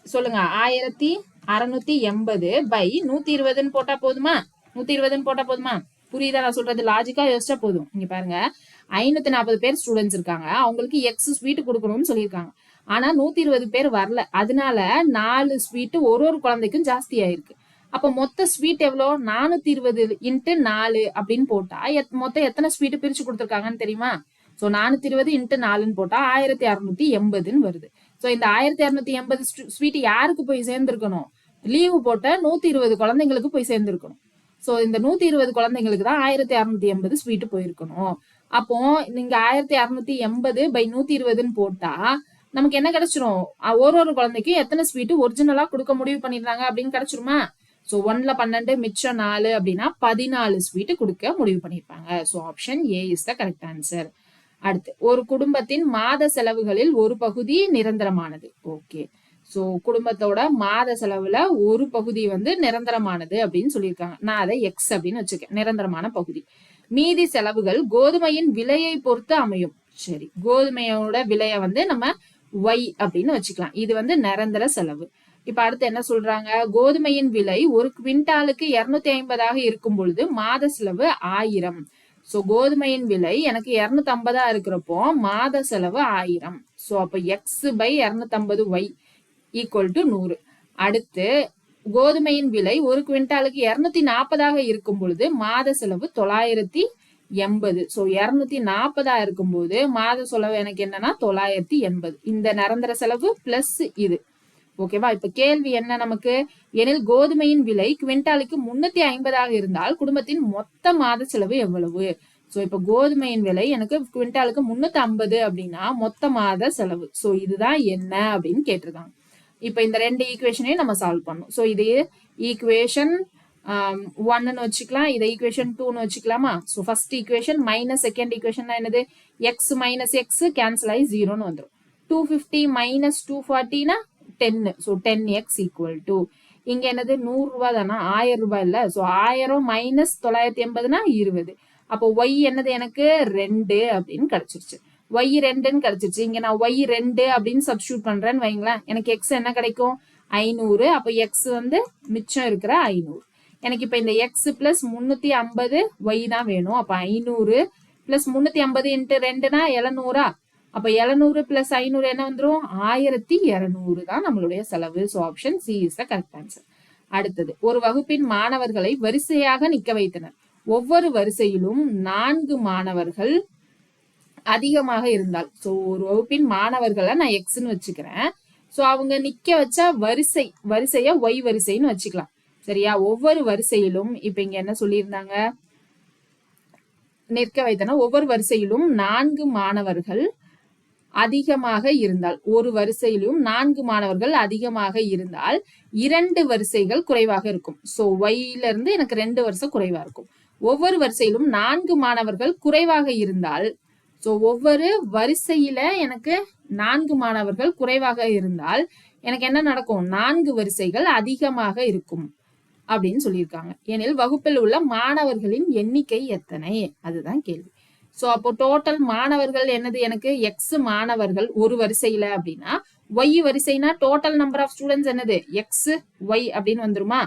சொல்லுங்க. 1680 by 120 போட்டா போதுமா? 120 போட்டா போதுமா? புரியுதா நான் சொல்றது? லாஜிக்கா யோசிச்சா போதும். இங்க பாருங்க, 540 பேர் ஸ்டூடெண்ட்ஸ் இருக்காங்க, அவங்களுக்கு எக்ஸ் ஸ்வீட் கொடுக்கணும்னு சொல்லியிருக்காங்க. ஆனா 120 பேர் வரல, அதனால 4 ஸ்வீட் ஒரு குழந்தைக்கும் ஜாஸ்தி ஆயிருக்கு. அப்ப மொத்த ஸ்வீட் எவ்வளோ? 420 இன்ட்டு 4 அப்படின்னு போட்டா மொத்தம் எத்தனை ஸ்வீட் பிரிச்சு கொடுத்துருக்காங்கன்னு தெரியுமா? ஸோ 420 இன்ட்டு 4ன்னு போட்டா 1680 வருது. ஸோ இந்த 1680 ஸ்வீட் யாருக்கு போய் சேர்ந்துருக்கணும்? லீவு போட்ட 120 குழந்தைங்களுக்கு போய் சேர்ந்துருக்கணும். ஸோ இந்த 120 குழந்தைங்களுக்கு தான் 1680 ஸ்வீட் போயிருக்கணும். அப்போ நீங்க 1680 by 120ன்னு போட்டா நமக்கு என்ன கிடைச்சிரும்? ஒரு குழந்தைக்கும் எத்தனை ஸ்வீட் ஒரிஜினலா கொடுக்க முடிவு பண்ணிருந்தாங்க அப்படின்னு கிடைச்சிருமா? ஸோ 1ல 12 மிச்சம் 4 அப்படின்னா 14 ஸ்வீட் கொடுக்க முடிவு பண்ணிருப்பாங்க. So option A is the correct answer. அடுத்து, ஒரு குடும்பத்தின் மாத செலவுகளில் ஒரு பகுதி நிரந்தரமானது. ஓகே, ஸோ குடும்பத்தோட மாத செலவுல ஒரு பகுதி வந்து நிரந்தரமானது அப்படின்னு சொல்லியிருக்காங்க. நான் அதை எக்ஸ் அப்படின்னு வச்சுக்கேன், நிரந்தரமான பகுதி. மீதி செலவுகள் கோதுமையின் விலையை பொறுத்து அமையும். சரி, கோதுமையோட விலையை வந்து நம்ம ஒய் அப்படின்னு வச்சுக்கலாம். இது வந்து நிரந்தர செலவு. இப்ப அடுத்து என்ன சொல்றாங்க? கோதுமையின் விலை ஒரு குவிண்டாலுக்கு 250 இருக்கும் பொழுது மாத செலவு 1000. ஸோ கோதுமையின் விலை எனக்கு 250 இருக்கிறப்போ மாத செலவு 1000. ஸோ அப்போ x by 250 y equal to 100. அடுத்து, கோதுமையின் விலை ஒரு குவிண்டாலுக்கு 240 இருக்கும் பொழுது மாத செலவு 980. ஸோ 240 இருக்கும்போது மாத செலவு எனக்கு என்னன்னா 980. இந்த நிரந்தர செலவு பிளஸ் இது. ஓகேவா? இப்ப கேள்வி என்ன நமக்கு? எனில் கோதுமையின் விலை குவிண்டாலுக்கு 350 இருந்தால் குடும்பத்தின் மொத்த மாத செலவு எவ்வளவு? சோ இப்ப கோதுமையின் விலை எனக்கு குவிண்டாலுக்கு 350 அப்படின்னா மொத்த மாத செலவு. சோ இதுதான் என்ன அப்படின்னு கேட்டிருக்காங்க. இப்ப இந்த ரெண்டு ஈக்குவேஷனையும் நம்ம சால்வ் பண்ணணும். சோ இது ஈக்குவேஷன் 1ன்னு வச்சுக்கலாம், இதை ஈக்குவேஷன் 2ன்னு வச்சுக்கலாமா? So first equation minus second equation என்னது? எக்ஸ் மைனஸ் எக்ஸ் கேன்சல் ஆகி 0ன்னு வந்துடும். 250 மைனஸ் 240னா 10. ஸோ 10x ஈக்குவல் டு இங்க என்னது? 100 ரூபாய் தானா? 1000 ரூபாய் இல்ல. ஸோ 1000 மைனஸ் 980னா 20. அப்போ ஒய் என்னது? எனக்கு 2 அப்படின்னு கிடைச்சிருச்சு. ஒய் 2ன்னு கிடைச்சிருச்சு. இங்க நான் ஒய் 2 அப்படின்னு சப்ஸ்டியூட் பண்றேன்னு வைங்களேன், எனக்கு எக்ஸ் என்ன கிடைக்கும்? 500. அப்போ எக்ஸ் வந்து மிச்சம் இருக்கிற 500. எனக்கு இப்ப இந்த எக்ஸ் பிளஸ் 350 ஒய் தான் வேணும். அப்ப 500 பிளஸ் 350 இன்ட்டு 2னா 700. அப்ப 700 பிளஸ் 500 என்ன வந்துடும்? 1200 தான் நம்மளுடைய செலவு. So option C is the correct answer. அடுத்தது, ஒரு வகுப்பின் மாணவர்களை வரிசையாக நிக்க வைத்தனர். ஒவ்வொரு வரிசையிலும் 4 மாணவர்கள் அதிகமாக இருந்தால், ஸோ ஒரு வகுப்பின் மாணவர்களை நான் எக்ஸ்ன்னு வச்சுக்கிறேன். ஸோ அவங்க நிக்க வச்சா வரிசைய ஒய் வரிசைன்னு வச்சுக்கலாம். சரியா? ஒவ்வொரு வரிசையிலும் இப்ப இங்க என்ன சொல்லியிருந்தாங்க? நிற்க வைத்தனர். ஒவ்வொரு வரிசையிலும் 4 மாணவர்கள் அதிகமாக இருந்தால், ஒரு வரிசையிலும் 4 மாணவர்கள் அதிகமாக இருந்தால் 2 வரிசைகள் குறைவாக இருக்கும். ஸோ ஒய்ல இருந்து எனக்கு 2 வரிசை குறைவா இருக்கும். ஒவ்வொரு வரிசையிலும் 4 மாணவர்கள் குறைவாக இருந்தால், ஸோ ஒவ்வொரு வரிசையில எனக்கு 4 மாணவர்கள் குறைவாக இருந்தால் எனக்கு என்ன நடக்கும்? 4 வரிசைகள் அதிகமாக இருக்கும் அப்படின்னு சொல்லியிருக்காங்க. எனில் வகுப்பில் உள்ள மாணவர்களின் எண்ணிக்கை எத்தனை? அதுதான் கேள்வி. சோ அப்போ டோட்டல் மாணவர்கள் என்னது? எனக்கு எக்ஸ் மாணவர்கள் ஒரு வரிசையில அப்படின்னா ஒய் வரிசைனா டோட்டல் நம்பர் ஆஃப் ஸ்டூடெண்ட்ஸ் என்னது? எக்ஸ் ஒய் அப்படின்னு வந்துருமா?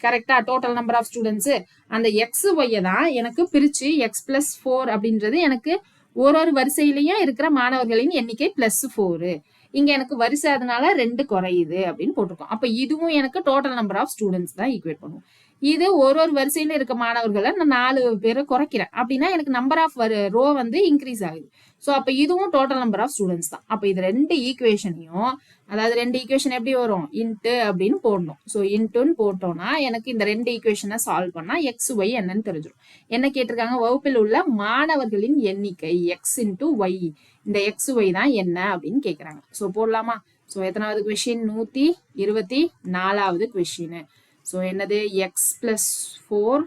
கரெக்டா? டோட்டல் நம்பர் ஆஃப் ஸ்டூடெண்ட்ஸ் அந்த எக்ஸ் ஒய்யை தான் எனக்கு பிரிச்சு எக்ஸ் பிளஸ் 4 அப்படின்றது எனக்கு ஒரு வரிசையிலயும் இருக்கிற மாணவர்களின் எண்ணிக்கை பிளஸ் 4. இங்க எனக்கு வரிசை அதனால 2 குறையுது அப்படின்னு போட்டிருக்கோம். அப்ப இதுவும் எனக்கு டோட்டல் நம்பர் ஆஃப் ஸ்டூடெண்ட்ஸ் தான் ஈக்குவேட் பண்ணுவோம். இது ஒரு வரிசையில இருக்க மாணவர்களை நான் 4 பேரை குறைக்கிறேன் அப்படின்னா எனக்கு நம்பர் ஆஃப் ரோ வந்து இன்க்ரீஸ் ஆகுது. ஸோ அப்ப இதுவும் டோட்டல் நம்பர் ஆஃப் ஸ்டூடெண்ட்ஸ் தான். அப்ப இது ரெண்டு ஈக்குவேஷனையும், அதாவது ரெண்டு ஈக்குவேஷன் எப்படி வரும்? இன்ட்டு அப்படின்னு போடணும். ஸோ இன்ட்டுன்னு போட்டோம்னா எனக்கு இந்த ரெண்டு ஈக்குவேஷனை சால்வ் பண்ணா எக்ஸ் ஒய் என்னன்னு தெரிஞ்சிடும். என்ன கேட்டிருக்காங்க? வகுப்பில் உள்ள மாணவர்களின் எண்ணிக்கை எக்ஸ் இன்ட்டு ஒய், இந்த எக்ஸ் ஒய் தான் என்ன அப்படின்னு கேட்குறாங்க. ஸோ போடலாமா? ஸோ எத்தனாவது கொஷின்? 124வது கொஷின். ஸோ என்னது? X plus 4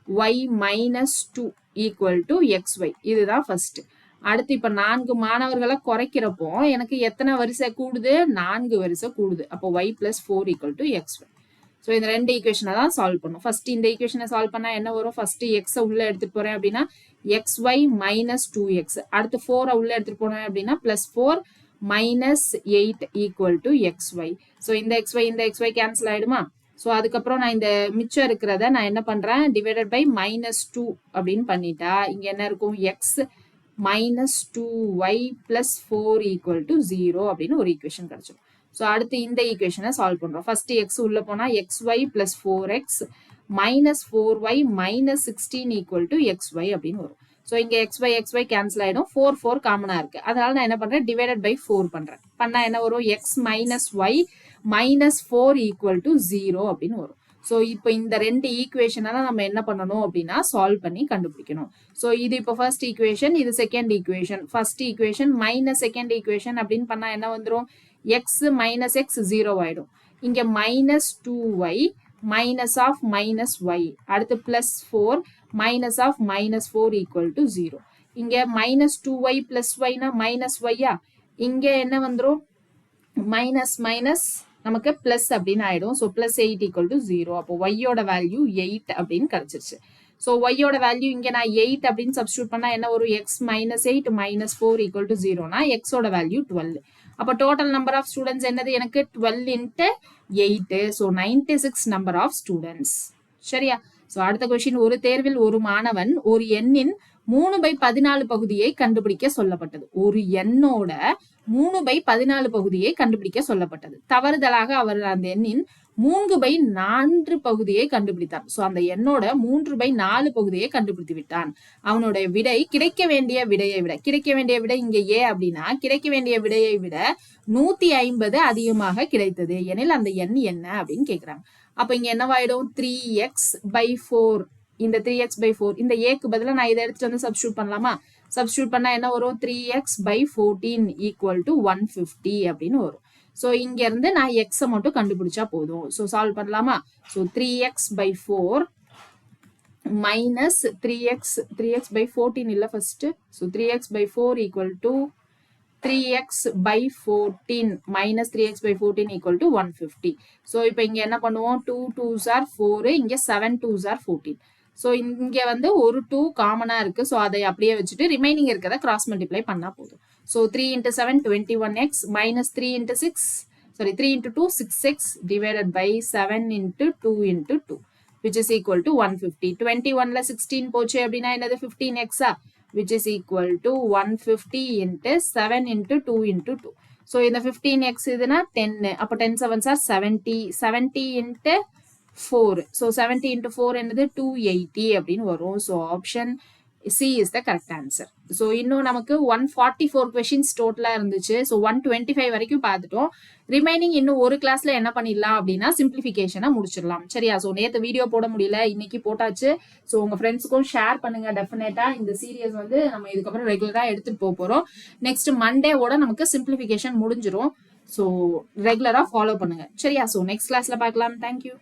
y minus 2 equal to x y. இதுதான் ஃபர்ஸ்ட். அடுத்து இப்ப 4 மாணவர்களை குறைக்கிறப்போ எனக்கு எத்தனை வரிசை கூடுது? 4 வரிசை கூடுது. அப்போ y plus 4 equal to x y. So இந்த ரெண்டு ஈக்குவேஷனை தான் சால்வ் பண்ணும். ஃபர்ஸ்ட் இந்த ஈக்குவேஷனை சால்வ் பண்ணா என்ன வரும்? ஃபர்ஸ்ட் எக்ஸை உள்ள எடுத்துட்டு போறேன் அப்படின்னா xy minus 2x. அடுத்து 4 உள்ள எடுத்துட்டு போனேன் அப்படின்னா +4 minus 8 equal to xy. So இந்த xy கேன்சல் ஆயிடுமா? ஸோ அதுக்கப்புறம் நான் இந்த மிச்சம் இருக்கிறத நான் என்ன பண்றேன்? டிவைடட் பை -2 அப்படின்னு பண்ணிட்டா இங்க என்ன இருக்கும்? x minus 2y plus 4 equal to 0 அப்படின்னு ஒரு ஈக்குவேஷன் கிடைச்சிடும். ஸோ அடுத்து இந்த ஈக்குவேஷனை சால்வ் பண்றோம். ஃபர்ஸ்ட் x உள்ள போனா xy plus 4x minus 4y minus 16 equal to xy அப்படின்னு வரும். ஸோ இங்க xy கேன்சல் ஆயிடும். 4 காமனா இருக்கு. அதனால நான் என்ன பண்றேன்? டிவைடட் பை 4 பண்றேன். பண்ணா என்ன வரும்? x minus y minus 4 equal to 0 அப்படின்னு வரும். ஸோ இப்போ இந்த ரெண்டு ஈக்குவேஷனை நம்ம என்ன பண்ணணும் அப்படின்னா சால்வ் பண்ணி கண்டுபிடிக்கணும். ஸோ இது இப்போ ஃபர்ஸ்ட் ஈக்குவேஷன், இது second equation. First equation minus second equation அப்படின்னு பண்ணா என்ன வந்துடும்? எக்ஸ் மைனஸ் எக்ஸ் 0 ஆயிடும். இங்க minus 2y minus of minus y. அடுத்து +4 minus of minus 4 equal to 0. இங்க minus 2y plus y னா minus y. இங்க என்ன வந்துரும்? minus minus நமக்கு plus அப்படின்னு ஆயிடும். So +8 equal to 0. அப்போ y ஓட வேல்யூ 8 அப்படின்னு கிடைச்சிருச்சு. ஸோ y ஓட வேல்யூ இங்க நான் 8 அப்படின்னு சப்ஸ்டியூட் பண்ணா என்ன வரும்? x minus 8 minus 4 equal to 0 னா x ஓட வேல்யூ 12. அப்போ டோட்டல் நம்பர் ஆஃப் ஸ்டூடெண்ட்ஸ் என்னது? எனக்கு 12 into 8. So 96 number of students. சரியா? ஸோ அடுத்த கொஸ்டின், ஒரு தேர்வில் ஒரு மாணவன் ஒரு எண்ணின் 3/14 பகுதியை கண்டுபிடிக்க சொல்லப்பட்டது. ஒரு எண்ணோட 3/14 பகுதியை கண்டுபிடிக்க சொல்லப்பட்டது. தவறுதலாக அவர் அந்த எண்ணின் 3/4 பகுதியை கண்டுபிடித்தான். ஸோ அந்த எண்ணோட 3/4 பகுதியை கண்டுபிடித்து விட்டான். அவனுடைய விடை கிடைக்க வேண்டிய விடை இங்க ஏ அப்படின்னா கிடைக்க வேண்டிய விடையை விட 150 அதிகமாக கிடைத்தது எனில் அந்த எண் என்ன அப்படின்னு கேக்குறாங்க. அப்ப இங்க என்னவாயிடும்? 3x/4. இந்த 3x/4 இந்த ஏக்கு பதிலா நான் இதை எடுத்துட்டு வந்து சப்ஸ்டியூட் பண்ணலாமா? சப்ஸ்டியூட் பண்ணா என்ன வரும்? 3x/14 equal to 150 அப்படின்னு வரும். ஸோ இங்க இருந்து நான் எக்ஸை மட்டும் கண்டுபிடிச்சா போதும். ஸோ சால்வ் பண்ணலாமா? ஸோ 3x/4 minus 3x/14 இல்ல first. So 3x/4 equal to 3x/14 minus 3x/14 equal to 150. So இப்போ இங்க என்ன பண்ணுவோம்? 2 2s are 4. இங்க 7 2s are 14. ஸோ இங்க வந்து ஒரு 2 காமனா இருக்கு. ஸோ அதை அப்படியே வச்சுட்டு ரிமைனிங் இருக்கிறத கிராஸ் மல்டிப்ளை பண்ணா போதும். So 3 into 7 21x minus 3 into 3 into 2 6x divided by 7 into 2 into 2 which is equal to 150. 21ல 16 போச்சு அப்படின்னா என்னது? 15x which is equal to 150 into 7 into 2 into 2. So இந்த 15x இதுனா 10. அப்போ 10 7s are 70. 70 into 4. So 70 into 4 என்னது? 280 அப்படின்னு வரும். So option C is the correct answer. So இன்னும் நமக்கு 144 questions டோட்டலா இருந்துச்சு. ஸோ 125 வரைக்கும் பார்த்துட்டோம். ரிமைனிங் இன்னும் ஒரு கிளாஸ்ல என்ன பண்ணிடலாம் அப்படின்னா சிம்பிளிஃபிகேஷனை முடிச்சிடலாம். சரியா? ஸோ நேற்று வீடியோ போட முடியல, இன்னைக்கு போட்டாச்சு. ஸோ உங்க ஃப்ரெண்ட்ஸுக்கும் ஷேர் பண்ணுங்க. டெஃபினட்டா இந்த சீரியஸ் வந்து நம்ம இதுக்கப்புறம் ரெகுலரா எடுத்துட்டு போறோம். நெக்ஸ்ட் மண்டேவோட நமக்கு சிம்பிளிஃபிகேஷன் முடிஞ்சிரும். ஸோ ரெகுலரா ஃபாலோ பண்ணுங்க. சரியா? ஸோ நெக்ஸ்ட் கிளாஸ்ல பார்க்கலாம். தேங்க்யூ.